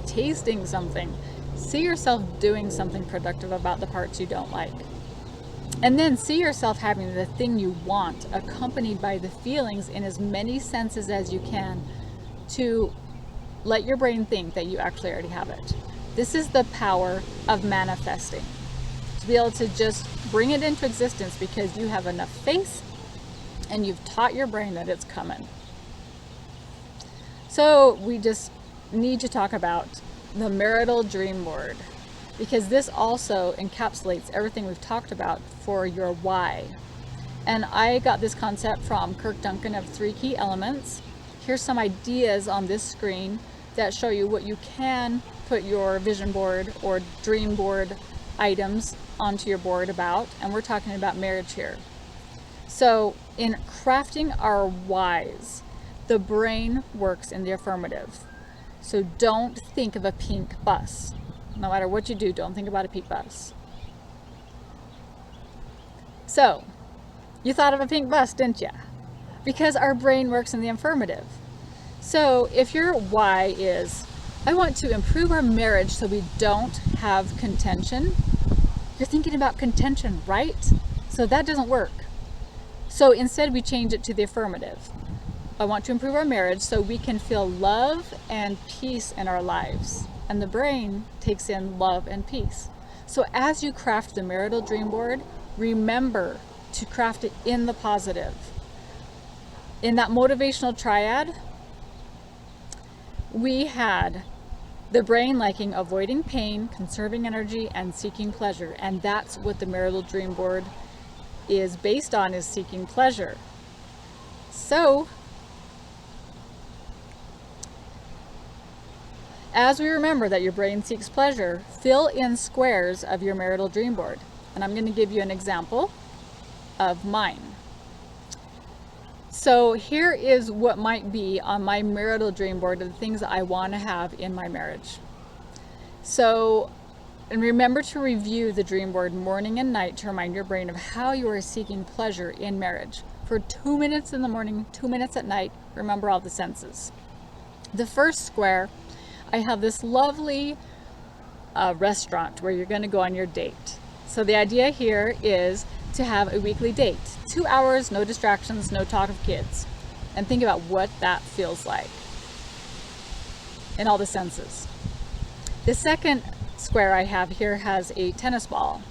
tasting something. See yourself doing something productive about the parts you don't like. And then see yourself having the thing you want, accompanied by the feelings in as many senses as you can, to let your brain think that you actually already have it. This is the power of manifesting. To be able to just bring it into existence because you have enough faith and you've taught your brain that it's coming. So we just need to talk about the marital dream board, because this also encapsulates everything we've talked about for your why. And I got this concept from Kirk Duncan of 3 Key Elements. Here's some ideas on this screen that show you what you can put your vision board or dream board items onto your board about, and we're talking about marriage here. So in crafting our whys, the brain works in the affirmative. So don't think of a pink bus. No matter what you do, don't think about a pink bus. So you thought of a pink bus, didn't you? Because our brain works in the affirmative. So if your why is, I want to improve our marriage so we don't have contention, you're thinking about contention, right? So that doesn't work. So instead we change it to the affirmative. I want to improve our marriage so we can feel love and peace in our lives. And the brain takes in love and peace. So as you craft the marital dream board, remember to craft it in the positive. In that motivational triad, we had the brain liking avoiding pain, conserving energy, and seeking pleasure. And that's what the marital dream board is based on, is seeking pleasure. So as we remember that your brain seeks pleasure, fill in squares of your marital dream board. And I'm going to give you an example of mine. So here is what might be on my marital dream board of the things that I want to have in my marriage. So, and remember to review the dream board morning and night to remind your brain of how you are seeking pleasure in marriage. For 2 minutes in the morning, 2 minutes at night, remember all the senses. The first square, I have this lovely restaurant where you're going to go on your date. So the idea here is to have a weekly date. 2 hours, no distractions, no talk of kids. And think about what that feels like in all the senses. The second square I have here has a tennis ball.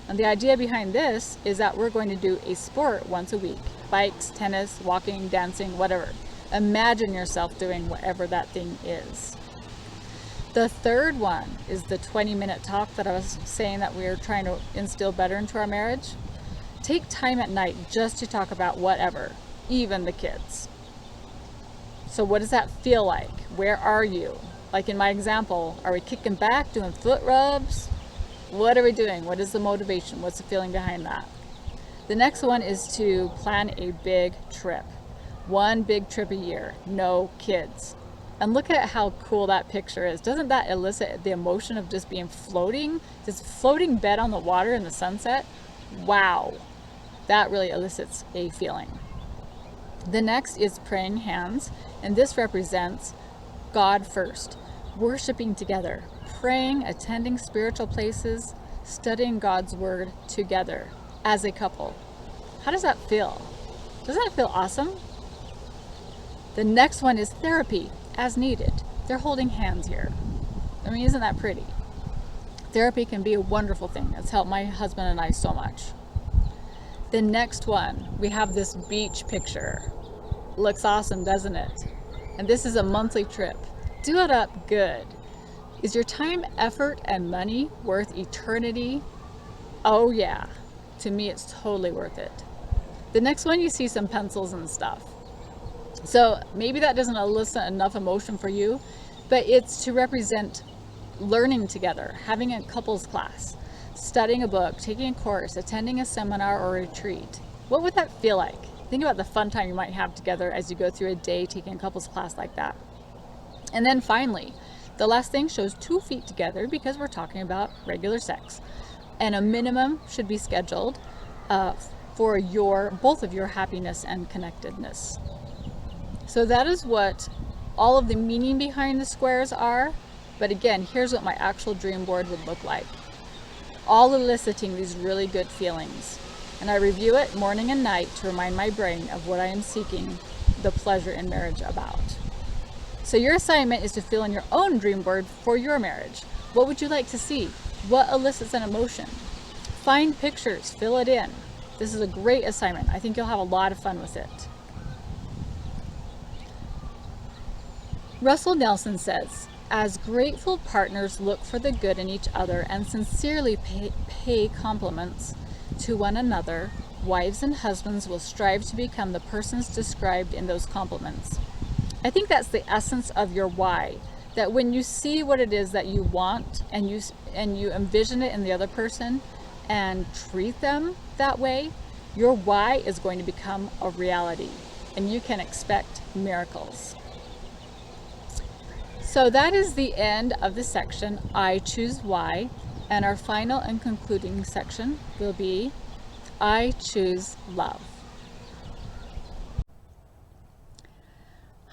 And the idea behind this is that we're going to do a sport once a week. Bikes, tennis, walking, dancing, whatever. Imagine yourself doing whatever that thing is. The third one is the 20-minute talk that I was saying that we're trying to instill better into our marriage. Take time at night just to talk about whatever, even the kids. So what does that feel like? Where are you? Like in my example, are we kicking back, doing foot rubs? What are we doing? What is the motivation? What's the feeling behind that? The next one is to plan a big trip. 1 big trip a year, no kids. And look at how cool that picture is. Doesn't that elicit the emotion of just being floating? This floating bed on the water in the sunset? Wow. That really elicits a feeling. The next is praying hands, and this represents God first, worshiping together, praying, attending spiritual places, studying God's word together as a couple. How does that feel? Doesn't that feel awesome? The next one is therapy, as needed. They're holding hands here. I mean, isn't that pretty? Therapy can be a wonderful thing. It's helped my husband and I so much. The next one, we have this beach picture. Looks awesome, doesn't it? And this is a monthly trip. Do it up good. Is your time, effort, and money worth eternity? Oh yeah. To me, it's totally worth it. The next one, you see some pencils and stuff. So maybe that doesn't elicit enough emotion for you, but it's to represent learning together, having a couples class, studying a book, taking a course, attending a seminar or retreat. What would that feel like? Think about the fun time you might have together as you go through a day taking a couples class like that. And then finally, the last thing shows 2 feet together because we're talking about regular sex. And a minimum should be scheduled for both of your happiness and connectedness. So that is what all of the meaning behind the squares are. But again, here's what my actual dream board would look like. All eliciting these really good feelings. And I review it morning and night to remind my brain of what I am seeking the pleasure in marriage about. So your assignment is to fill in your own dream board for your marriage. What would you like to see? What elicits an emotion? Find pictures, fill it in. This is a great assignment. I think you'll have a lot of fun with it. Russell Nelson says, as grateful partners look for the good in each other and sincerely pay compliments to one another, wives and husbands will strive to become the persons described in those compliments. I think that's the essence of your why, that when you see what it is that you want and you envision it in the other person and treat them that way, your why is going to become a reality and you can expect miracles. So that is the end of the section, I Choose Why, and our final and concluding section will be, I Choose Love.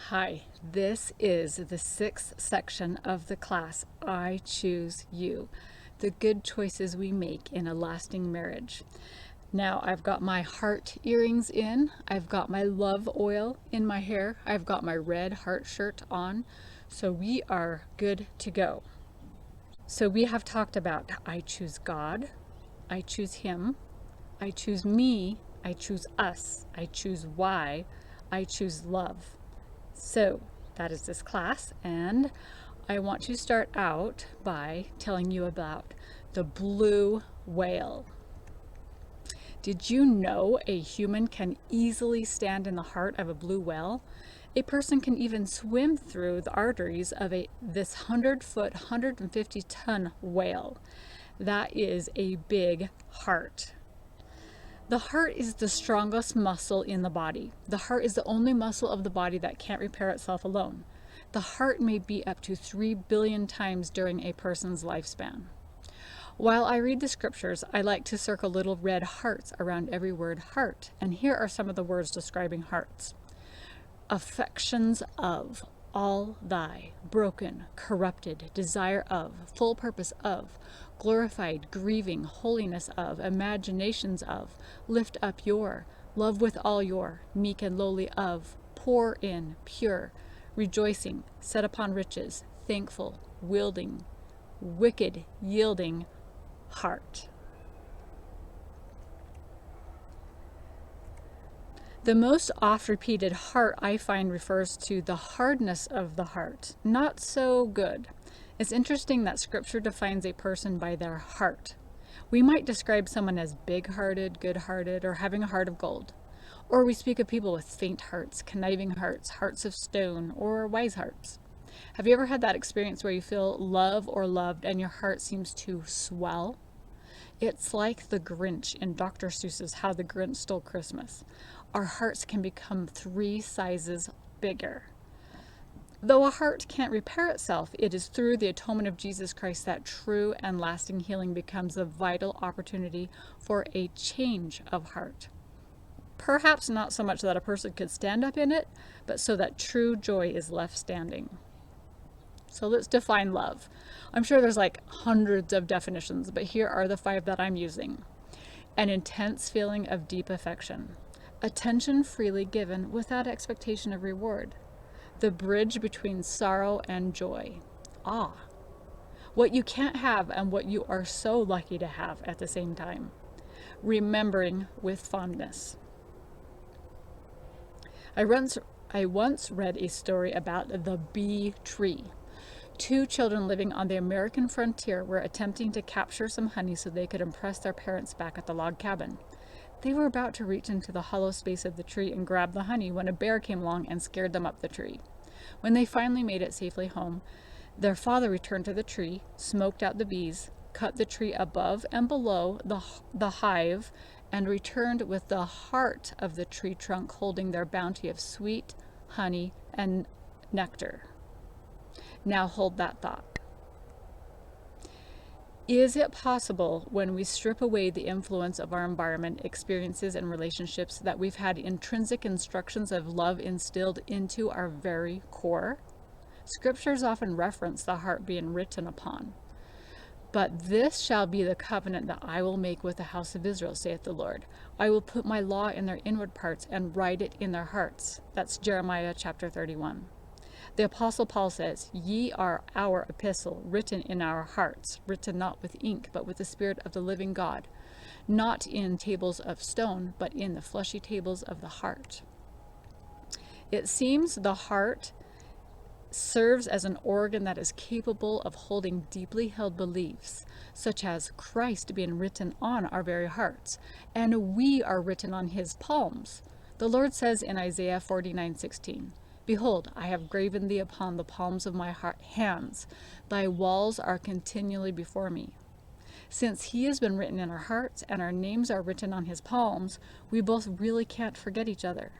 Hi, this is the 6th section of the class, I Choose You, the good choices we make in a lasting marriage. Now I've got my heart earrings in, I've got my love oil in my hair, I've got my red heart shirt on, so we are good to go. So we have talked about I choose God, I choose Him, I choose me, I choose us, I choose why, I choose love. So that is this class, and I want to start out by telling you about the blue whale. Did you know a human can easily stand in the heart of a blue whale? A person can even swim through the arteries of this 100-foot, 150-ton whale. That is a big heart. The heart is the strongest muscle in the body. The heart is the only muscle of the body that can't repair itself alone. The heart may beat up to 3 billion times during a person's lifespan. While I read the scriptures, I like to circle little red hearts around every word heart. And here are some of the words describing hearts. Affections of, all thy, broken, corrupted, desire of, full purpose of, glorified, grieving, holiness of, imaginations of, lift up your, love with all your, meek and lowly of, pour in, pure, rejoicing, set upon riches, thankful, wielding, wicked, yielding, heart. The most oft repeated heart I find refers to the hardness of the heart. Not so good. It's interesting that scripture defines a person by their heart. We might describe someone as big-hearted, good-hearted, or having a heart of gold. Or we speak of people with faint hearts, conniving hearts, hearts of stone, or wise hearts. Have you ever had that experience where you feel love or loved and your heart seems to swell? It's like the Grinch in Dr. Seuss's How the Grinch Stole Christmas. Our hearts can become 3 sizes bigger. Though a heart can't repair itself, it is through the atonement of Jesus Christ that true and lasting healing becomes a vital opportunity for a change of heart. Perhaps not so much that a person could stand up in it, but so that true joy is left standing. So let's define love. I'm sure there's like hundreds of definitions, but here are the 5 that I'm using. An intense feeling of deep affection. Attention freely given without expectation of reward. The bridge between sorrow and joy. Ah, what you can't have and what you are so lucky to have at the same time. Remembering with fondness. I once read a story about the bee tree. 2 children living on the American frontier were attempting to capture some honey so they could impress their parents back at the log cabin. They were about to reach into the hollow space of the tree and grab the honey when a bear came along and scared them up the tree. When they finally made it safely home, their father returned to the tree, smoked out the bees, cut the tree above and below the hive, and returned with the heart of the tree trunk holding their bounty of sweet honey and nectar. Now hold that thought. Is it possible, when we strip away the influence of our environment, experiences, and relationships, that we've had intrinsic instructions of love instilled into our very core? Scriptures often reference the heart being written upon. But this shall be the covenant that I will make with the house of Israel, saith the Lord. I will put my law in their inward parts and write it in their hearts. That's Jeremiah chapter 31. The Apostle Paul says, Ye are our epistle, written in our hearts, written not with ink, but with the Spirit of the living God, not in tables of stone, but in the fleshy tables of the heart. It seems the heart serves as an organ that is capable of holding deeply held beliefs, such as Christ being written on our very hearts, and we are written on his palms. The Lord says in Isaiah 49:16, Behold, I have graven thee upon the palms of my hands. Thy walls are continually before me. Since he has been written in our hearts and our names are written on his palms, we both really can't forget each other.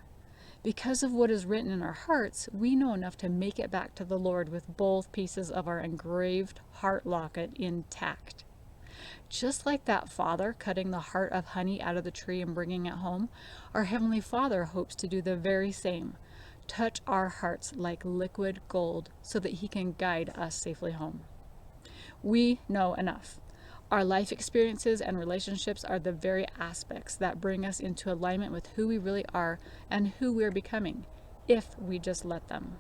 Because of what is written in our hearts, we know enough to make it back to the Lord with both pieces of our engraved heart locket intact. Just like that father cutting the heart of honey out of the tree and bringing it home, our Heavenly Father hopes to do the very same. Touch our hearts like liquid gold so that he can guide us safely home. We know enough. Our life experiences and relationships are the very aspects that bring us into alignment with who we really are and who we're becoming, if we just let them.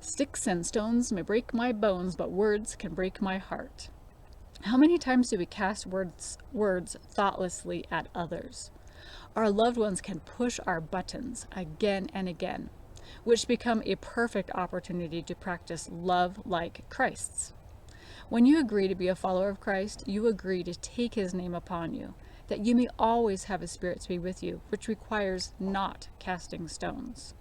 Sticks and stones may break my bones, but words can break my heart. How many times do we cast words thoughtlessly at others? Our loved ones can push our buttons again and again, which become a perfect opportunity to practice love like Christ's. When you agree to be a follower of Christ, you agree to take his name upon you, that you may always have his Spirit to be with you, which requires not casting stones.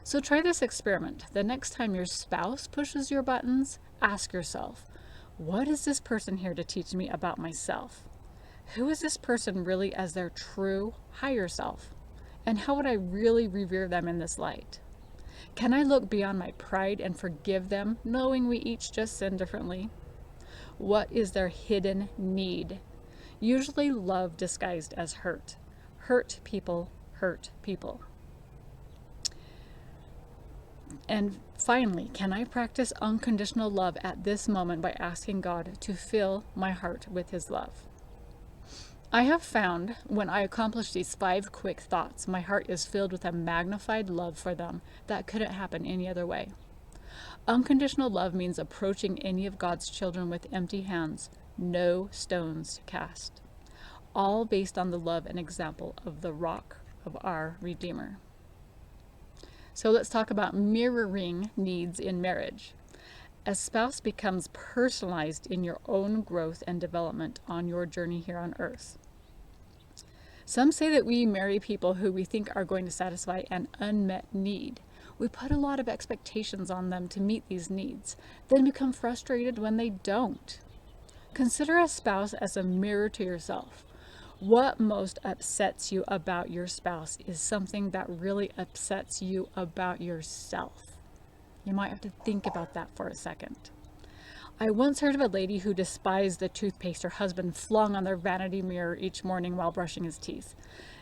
So try this experiment. The next time your spouse pushes your buttons, ask yourself, what is this person here to teach me about myself? Who is this person really as their true, higher self? And how would I really revere them in this light? Can I look beyond my pride and forgive them, knowing we each just sin differently? What is their hidden need? Usually love disguised as hurt. Hurt people hurt people. And finally, can I practice unconditional love at this moment by asking God to fill my heart with his love? I have found when I accomplish these 5 quick thoughts, my heart is filled with a magnified love for them that couldn't happen any other way. Unconditional love means approaching any of God's children with empty hands, no stones to cast. All based on the love and example of the rock of our Redeemer. So let's talk about mirroring needs in marriage. A spouse becomes personalized in your own growth and development on your journey here on earth. Some say that we marry people who we think are going to satisfy an unmet need. We put a lot of expectations on them to meet these needs, then become frustrated when they don't. Consider a spouse as a mirror to yourself. What most upsets you about your spouse is something that really upsets you about yourself. You might have to think about that for a second. I once heard of a lady who despised the toothpaste her husband flung on their vanity mirror each morning while brushing his teeth.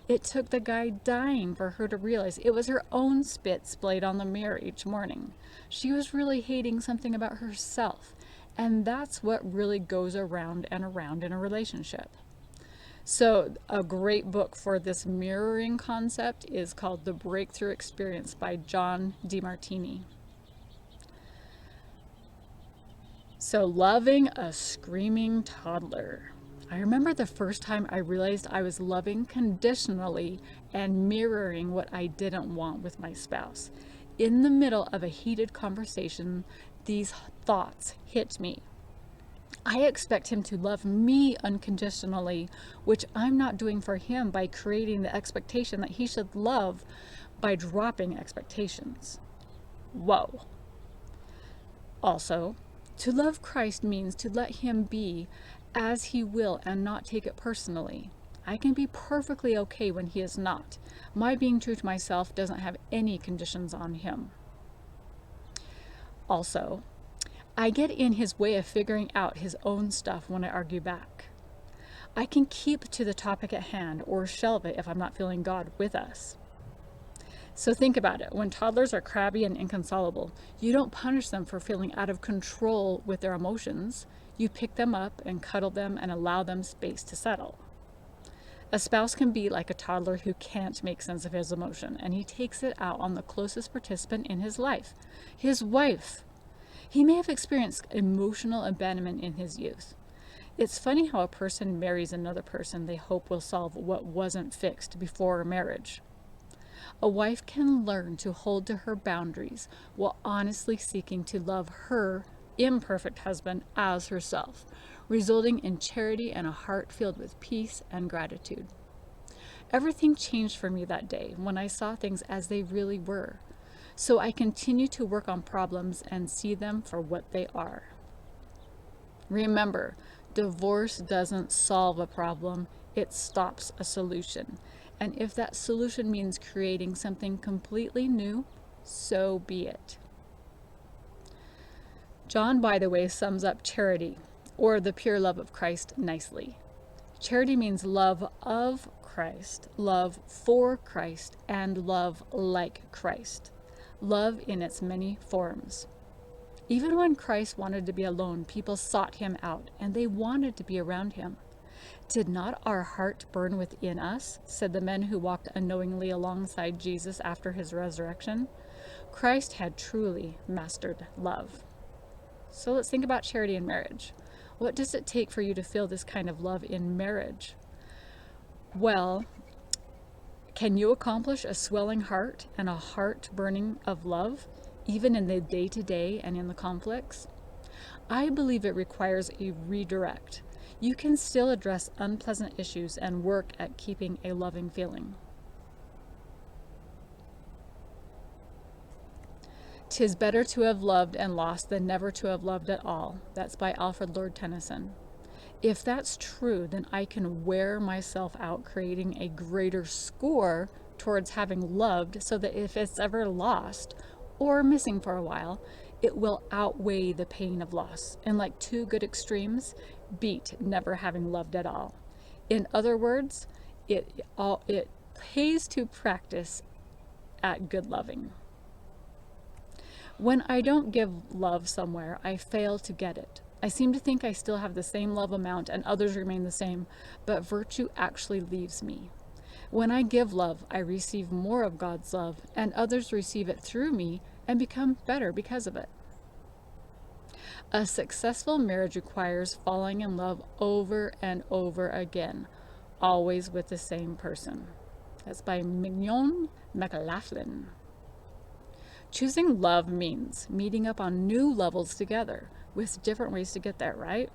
It took the guy dying for her to realize it was her own spit splayed on the mirror each morning. She was really hating something about herself, and that's what really goes around and around in a relationship. So, a great book for this mirroring concept is called The Breakthrough Experience by John DeMartini. So, loving a screaming toddler. I remember the first time I realized I was loving conditionally and mirroring what I didn't want with my spouse. In the middle of a heated conversation, these thoughts hit me. I expect him to love me unconditionally, which I'm not doing for him by creating the expectation that he should love by dropping expectations. Whoa. Also, to love Christ means to let him be as he will and not take it personally. I can be perfectly okay when he is not. My being true to myself doesn't have any conditions on him. Also, I get in his way of figuring out his own stuff when I argue back. I can keep to the topic at hand or shelve it if I'm not feeling God with us. So think about it. When toddlers are crabby and inconsolable, you don't punish them for feeling out of control with their emotions. You pick them up and cuddle them and allow them space to settle. A spouse can be like a toddler who can't make sense of his emotion, and he takes it out on the closest participant in his life, his wife. He may have experienced emotional abandonment in his youth. It's funny how a person marries another person they hope will solve what wasn't fixed before marriage. A wife can learn to hold to her boundaries while honestly seeking to love her imperfect husband as herself, resulting in charity and a heart filled with peace and gratitude. Everything changed for me that day when I saw things as they really were. So I continue to work on problems and see them for what they are. Remember, divorce doesn't solve a problem, it stops a solution. And if that solution means creating something completely new, so be it. John, by the way, sums up charity, or the pure love of Christ, nicely. Charity means love of Christ, love for Christ, and love like Christ. Love in its many forms. Even when Christ wanted to be alone, people sought him out, and they wanted to be around him. Did not our heart burn within us, said the men who walked unknowingly alongside Jesus after his resurrection? Christ had truly mastered love. So let's think about charity in marriage. What does it take for you to feel this kind of love in marriage? Well, can you accomplish a swelling heart and a heart burning of love, even in the day-to-day and in the conflicts? I believe it requires a redirect. You can still address unpleasant issues and work at keeping a loving feeling. 'Tis better to have loved and lost than never to have loved at all. That's by Alfred Lord Tennyson. If that's true, then I can wear myself out creating a greater score towards having loved so that if it's ever lost or missing for a while, it will outweigh the pain of loss. And like two good extremes, beat never having loved at all. In other words, it pays to practice at good loving. When I don't give love somewhere, I fail to get it. I seem to think I still have the same love amount and others remain the same, but virtue actually leaves me. When I give love, I receive more of God's love, and others receive it through me and become better because of it. A successful marriage requires falling in love over and over again, always with the same person. That's by Mignon McLaughlin. Choosing love means meeting up on new levels together, with different ways to get there, right?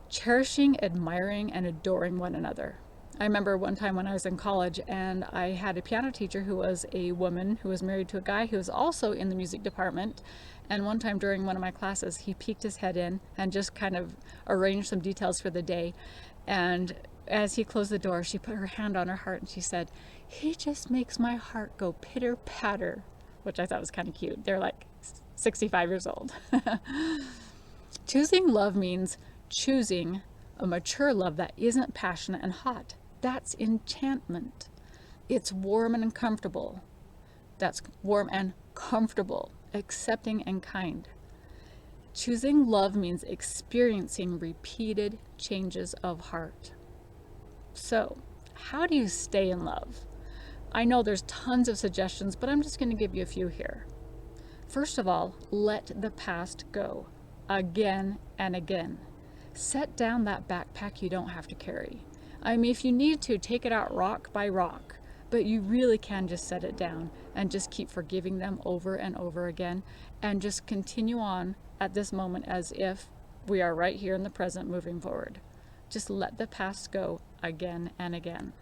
Cherishing, admiring, and adoring one another. I remember one time when I was in college and I had a piano teacher who was a woman who was married to a guy who was also in the music department. And one time during one of my classes, he peeked his head in and just kind of arranged some details for the day. And as he closed the door, she put her hand on her heart and she said, "He just makes my heart go pitter patter," which I thought was kind of cute. They're like 65 years old. Choosing love means choosing a mature love that isn't passionate and hot. That's enchantment. It's warm and comfortable. That's warm and comfortable, accepting and kind. Choosing love means experiencing repeated changes of heart. So, how do you stay in love? I know there's tons of suggestions, but I'm just going to give you a few here. First of all, let the past go again and again. Set down that backpack you don't have to carry. I mean, if you need to, take it out rock by rock, but you really can just set it down and just keep forgiving them over and over again, and just continue on at this moment as if we are right here in the present moving forward. Just let the past go again and again.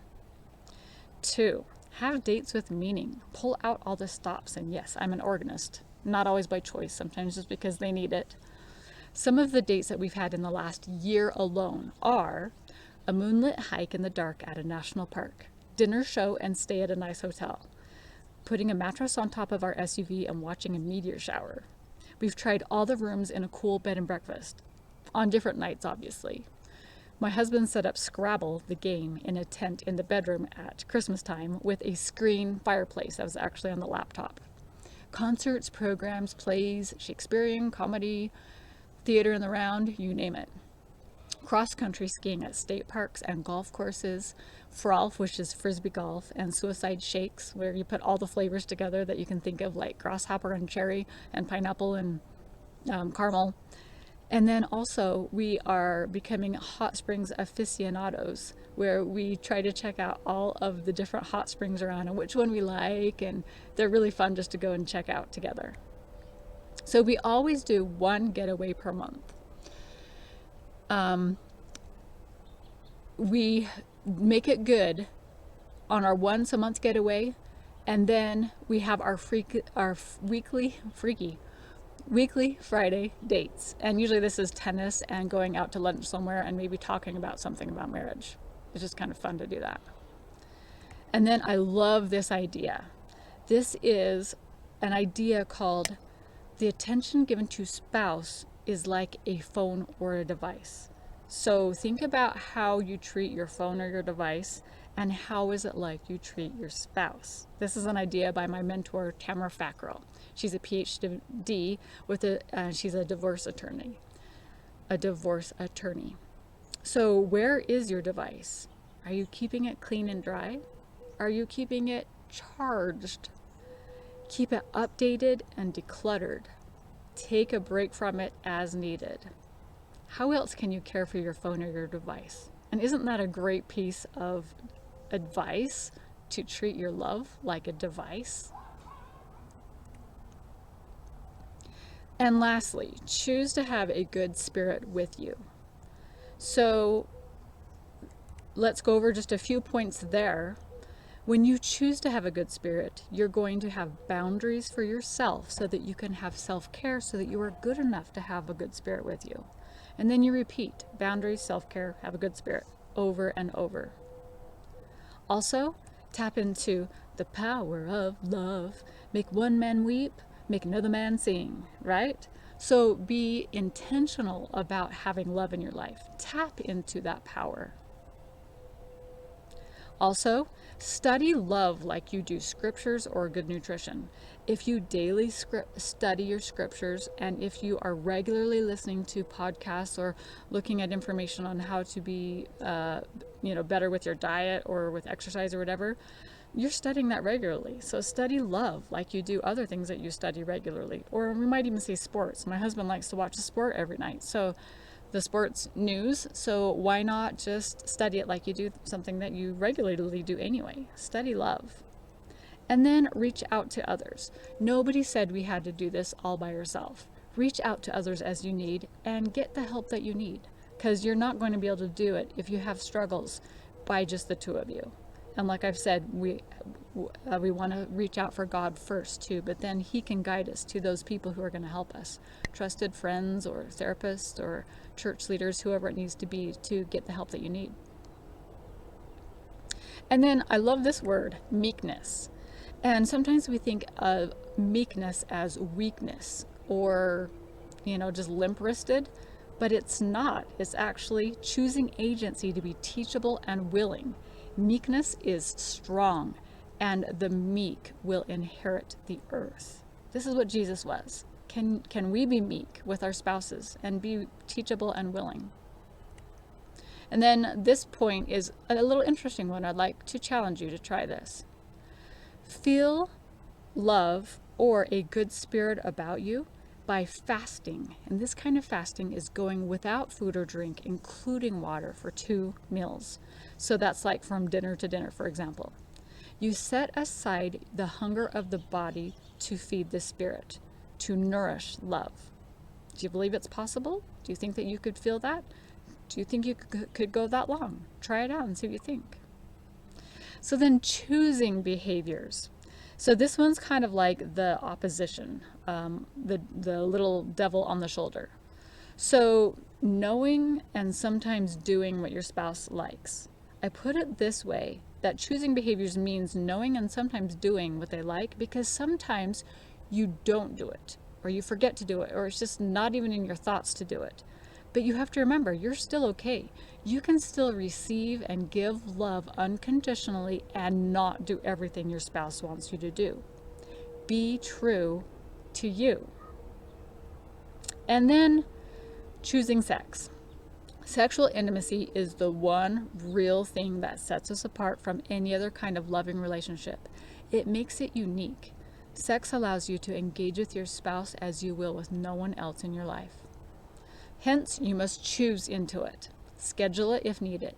2, have dates with meaning. Pull out all the stops. And yes, I'm an organist, not always by choice, sometimes just because they need it. Some of the dates that we've had in the last year alone are a moonlit hike in the dark at a national park, dinner show and stay at a nice hotel, putting a mattress on top of our SUV and watching a meteor shower. We've tried all the rooms in a cool bed and breakfast, on different nights, obviously. My husband set up Scrabble, the game, in a tent in the bedroom at Christmas time with a screen fireplace that was actually on the laptop. Concerts, programs, plays, Shakespearean, comedy, theater in the round, you name it. Cross-country skiing at state parks and golf courses, frolf, which is frisbee golf, and suicide shakes, where you put all the flavors together that you can think of, like grasshopper and cherry and pineapple and caramel. And then also we are becoming hot springs aficionados, where we try to check out all of the different hot springs around and which one we like, and they're really fun just to go and check out together. So we always do one getaway per month. We make it good on our once a month getaway, and then we have our weekly Friday dates. And usually this is tennis and going out to lunch somewhere and maybe talking about something about marriage. It's just kind of fun to do that. And then I love this idea. This is an idea called the attention given to spouse is like a phone or a device. So think about how you treat your phone or your device, and how is it like you treat your spouse. This is an idea by my mentor, Tamara Fackrell. She's a PhD she's a divorce attorney. So where is your device? Are you keeping it clean and dry? Are you keeping it charged? Keep it updated and decluttered. Take a break from it as needed. How else can you care for your phone or your device? And isn't that a great piece of advice, to treat your love like a device? And lastly, choose to have a good spirit with you. So let's go over just a few points there. When you choose to have a good spirit, you're going to have boundaries for yourself so that you can have self-care, so that you are good enough to have a good spirit with you. And then you repeat boundaries, self-care, have a good spirit over and over. Also, tap into the power of love. Make one man weep, make another man sing, right? So be intentional about having love in your life. Tap into that power. Also, study love like you do scriptures or good nutrition. If you daily study your scriptures, and if you are regularly listening to podcasts or looking at information on how to be better with your diet or with exercise or whatever, you're studying that regularly. So study love like you do other things that you study regularly. Or we might even say sports. My husband likes to watch a sport every night, so the sports news, so why not just study it like you do something that you regularly do anyway? Study love. And then reach out to others. Nobody said we had to do this all by yourself. Reach out to others as you need and get the help that you need, because you're not going to be able to do it if you have struggles by just the two of you. And like I've said, we want to reach out for God first too, but then He can guide us to those people who are going to help us. Trusted friends or therapists or church leaders, whoever it needs to be, to get the help that you need. And then I love this word, meekness. And sometimes we think of meekness as weakness or, just limp wristed, but it's not. It's actually choosing agency to be teachable and willing. Meekness is strong, and the meek will inherit the earth. This is what Jesus was. Can we be meek with our spouses and be teachable and willing? And then this point is a little interesting one. I'd like to challenge you to try this. Feel love or a good spirit about you by fasting. And this kind of fasting is going without food or drink, including water, for 2 meals. So that's like from dinner to dinner, for example. You set aside the hunger of the body to feed the spirit, to nourish love. Do you believe it's possible? Do you think that you could feel that? Do you think you could go that long? Try it out and see what you think. So then choosing behaviors. So this one's kind of like the opposition, the little devil on the shoulder. So knowing and sometimes doing what your spouse likes. I put it this way, that choosing behaviors means knowing and sometimes doing what they like, because sometimes you don't do it, or you forget to do it, or it's just not even in your thoughts to do it. But you have to remember, you're still okay. You can still receive and give love unconditionally and not do everything your spouse wants you to do. Be true to you. And then choosing sex. Sexual intimacy is the one real thing that sets us apart from any other kind of loving relationship. It makes it unique. Sex allows you to engage with your spouse as you will with no one else in your life. Hence, you must choose into it. Schedule it if needed.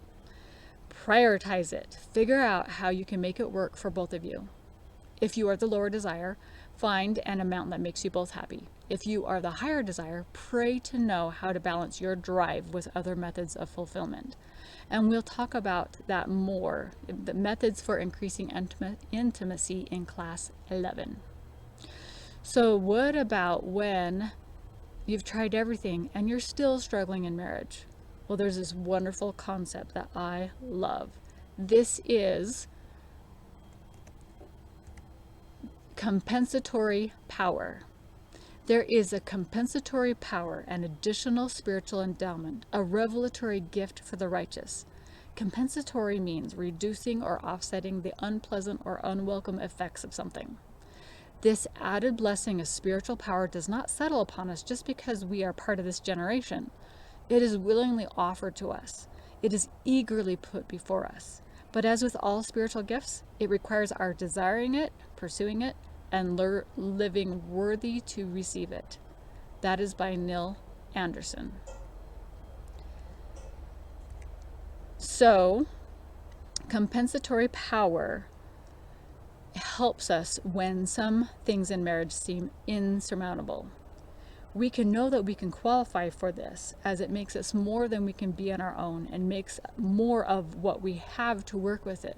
Prioritize it. Figure out how you can make it work for both of you. If you are the lower desire, find an amount that makes you both happy. If you are the higher desire, pray to know how to balance your drive with other methods of fulfillment. And we'll talk about that more, the methods for increasing intimacy in class 11. So what about when you've tried everything and you're still struggling in marriage? Well, there's this wonderful concept that I love. This is compensatory power. There is a compensatory power, an additional spiritual endowment, a revelatory gift for the righteous. Compensatory means reducing or offsetting the unpleasant or unwelcome effects of something. This added blessing of spiritual power does not settle upon us just because we are part of this generation. It is willingly offered to us. It is eagerly put before us. But as with all spiritual gifts, it requires our desiring it, pursuing it, and living worthy to receive it. That is by Neil Anderson. So, compensatory power helps us when some things in marriage seem insurmountable. We can know that we can qualify for this, as it makes us more than we can be on our own and makes more of what we have to work with it.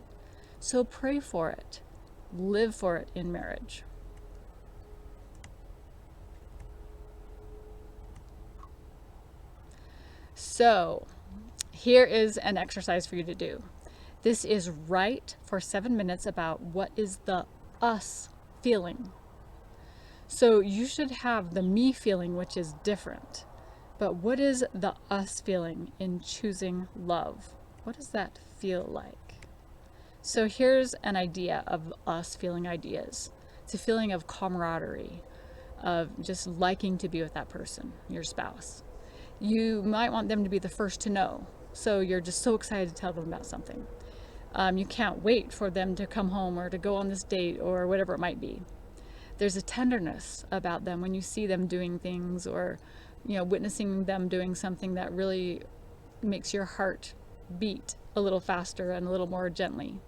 So pray for it. Live for it in marriage. So here is an exercise for you to do. This is write for 7 minutes about what is the us feeling. So you should have the me feeling, which is different. But what is the us feeling in choosing love? What does that feel like? So here's an idea of us feeling ideas. It's a feeling of camaraderie, of just liking to be with that person, your spouse. You might want them to be the first to know. So you're just so excited to tell them about something. You can't wait for them to come home or to go on this date or whatever it might be. There's a tenderness about them when you see them doing things, or witnessing them doing something that really makes your heart beat a little faster and a little more gently.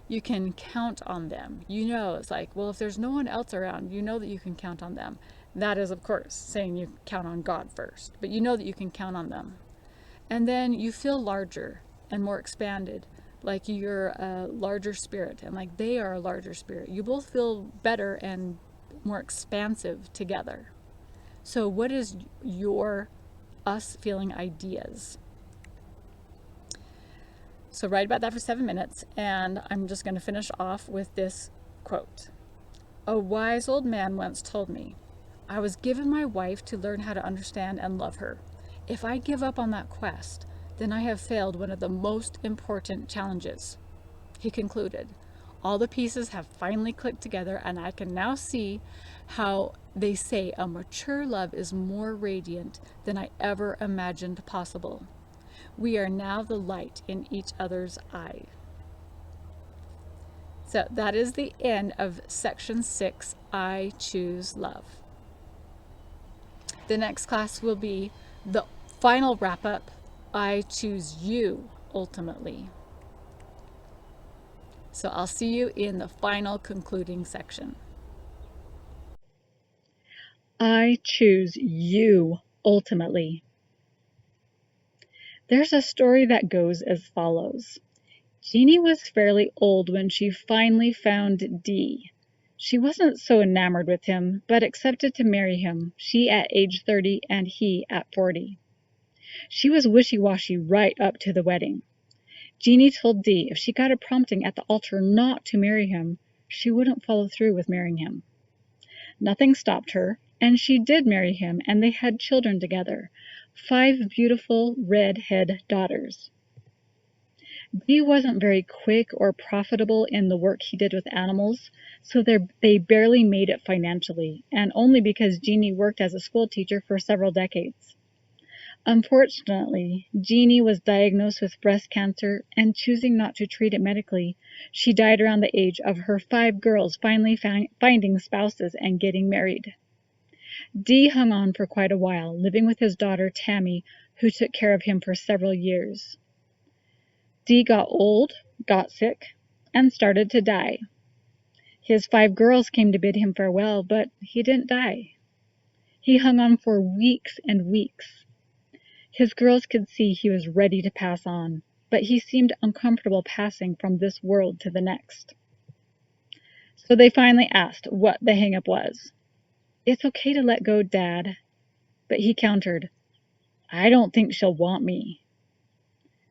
You can count on them. It's like, well, if there's no one else around, you know that you can count on them. That is, of course, saying you count on God first, but you know that you can count on them. And then you feel larger and more expanded, like you're a larger spirit and like they are a larger spirit. You both feel better and more expansive together. So what is your us feeling ideas? So write about that for 7 minutes, and I'm just going to finish off with this quote. A wise old man once told me, I was given my wife to learn how to understand and love her. If I give up on that quest, then I have failed one of the most important challenges. He concluded, all the pieces have finally clicked together, and I can now see how they say a mature love is more radiant than I ever imagined possible. We are now the light in each other's eye. So that is the end of section 6, I Choose Love. The next class will be the final wrap up, I Choose You Ultimately. So I'll see you in the final concluding section. I choose you ultimately. There's a story that goes as follows. Jeannie was fairly old when she finally found Dee. She wasn't so enamored with him, but accepted to marry him, she at age 30 and he at 40. She was wishy-washy right up to the wedding. Jeannie told Dee if she got a prompting at the altar not to marry him, she wouldn't follow through with marrying him. Nothing stopped her, and she did marry him, and they had children together, 5 beautiful red-head daughters. Dee wasn't very quick or profitable in the work he did with animals, so they barely made it financially, and only because Jeannie worked as a school teacher for several decades. Unfortunately, Jeannie was diagnosed with breast cancer, and choosing not to treat it medically, she died around the age of her 5 girls finally finding spouses and getting married. Dee hung on for quite a while, living with his daughter Tammy, who took care of him for several years. Dee got old, got sick, and started to die. His 5 girls came to bid him farewell, but he didn't die. He hung on for weeks and weeks. His girls could see he was ready to pass on, but he seemed uncomfortable passing from this world to the next. So they finally asked what the hang-up was. It's okay to let go, Dad. But he countered, I don't think she'll want me.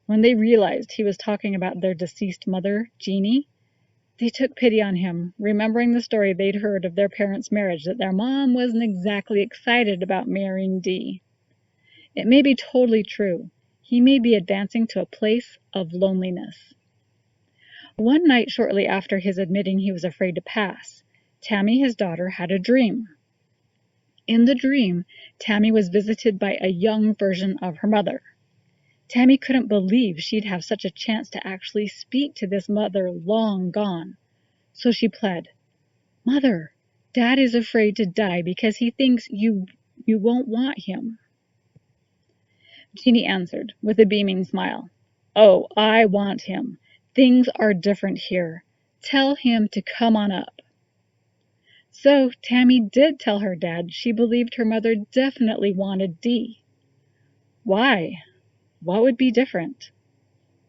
When they realized he was talking about their deceased mother, Jeannie, they took pity on him, remembering the story they'd heard of their parents' marriage, that their mom wasn't exactly excited about marrying Dee. It may be totally true. He may be advancing to a place of loneliness. One night shortly after his admitting he was afraid to pass, Tammy, his daughter, had a dream. In the dream, Tammy was visited by a young version of her mother. Tammy couldn't believe she'd have such a chance to actually speak to this mother long gone. So she pled, Mother, Dad is afraid to die because he thinks you won't want him. Jeannie answered with a beaming smile, Oh, I want him. Things are different here. Tell him to come on up. So Tammy did tell her dad she believed her mother definitely wanted Dee. Why? What would be different?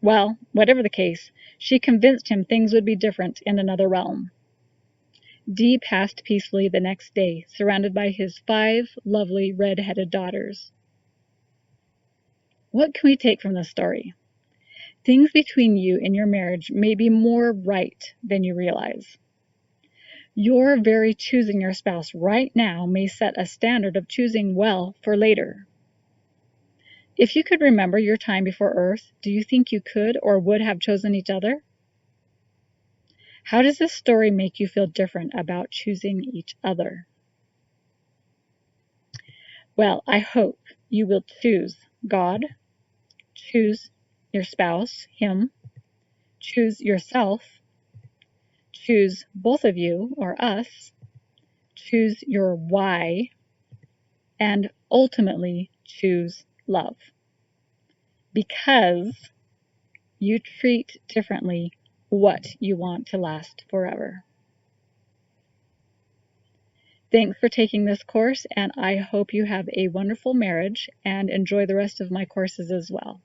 Well, whatever the case, she convinced him things would be different in another realm. Dee passed peacefully the next day, surrounded by his 5 lovely red-headed daughters. What can we take from this story? Things between you and your marriage may be more right than you realize. Your very choosing your spouse right now may set a standard of choosing well for later. If you could remember your time before Earth, do you think you could or would have chosen each other? How does this story make you feel different about choosing each other? Well, I hope you will choose God, choose your spouse, him, choose yourself, choose both of you or us, choose your why, and ultimately choose love. Because you treat differently what you want to last forever. Thanks for taking this course, and I hope you have a wonderful marriage and enjoy the rest of my courses as well.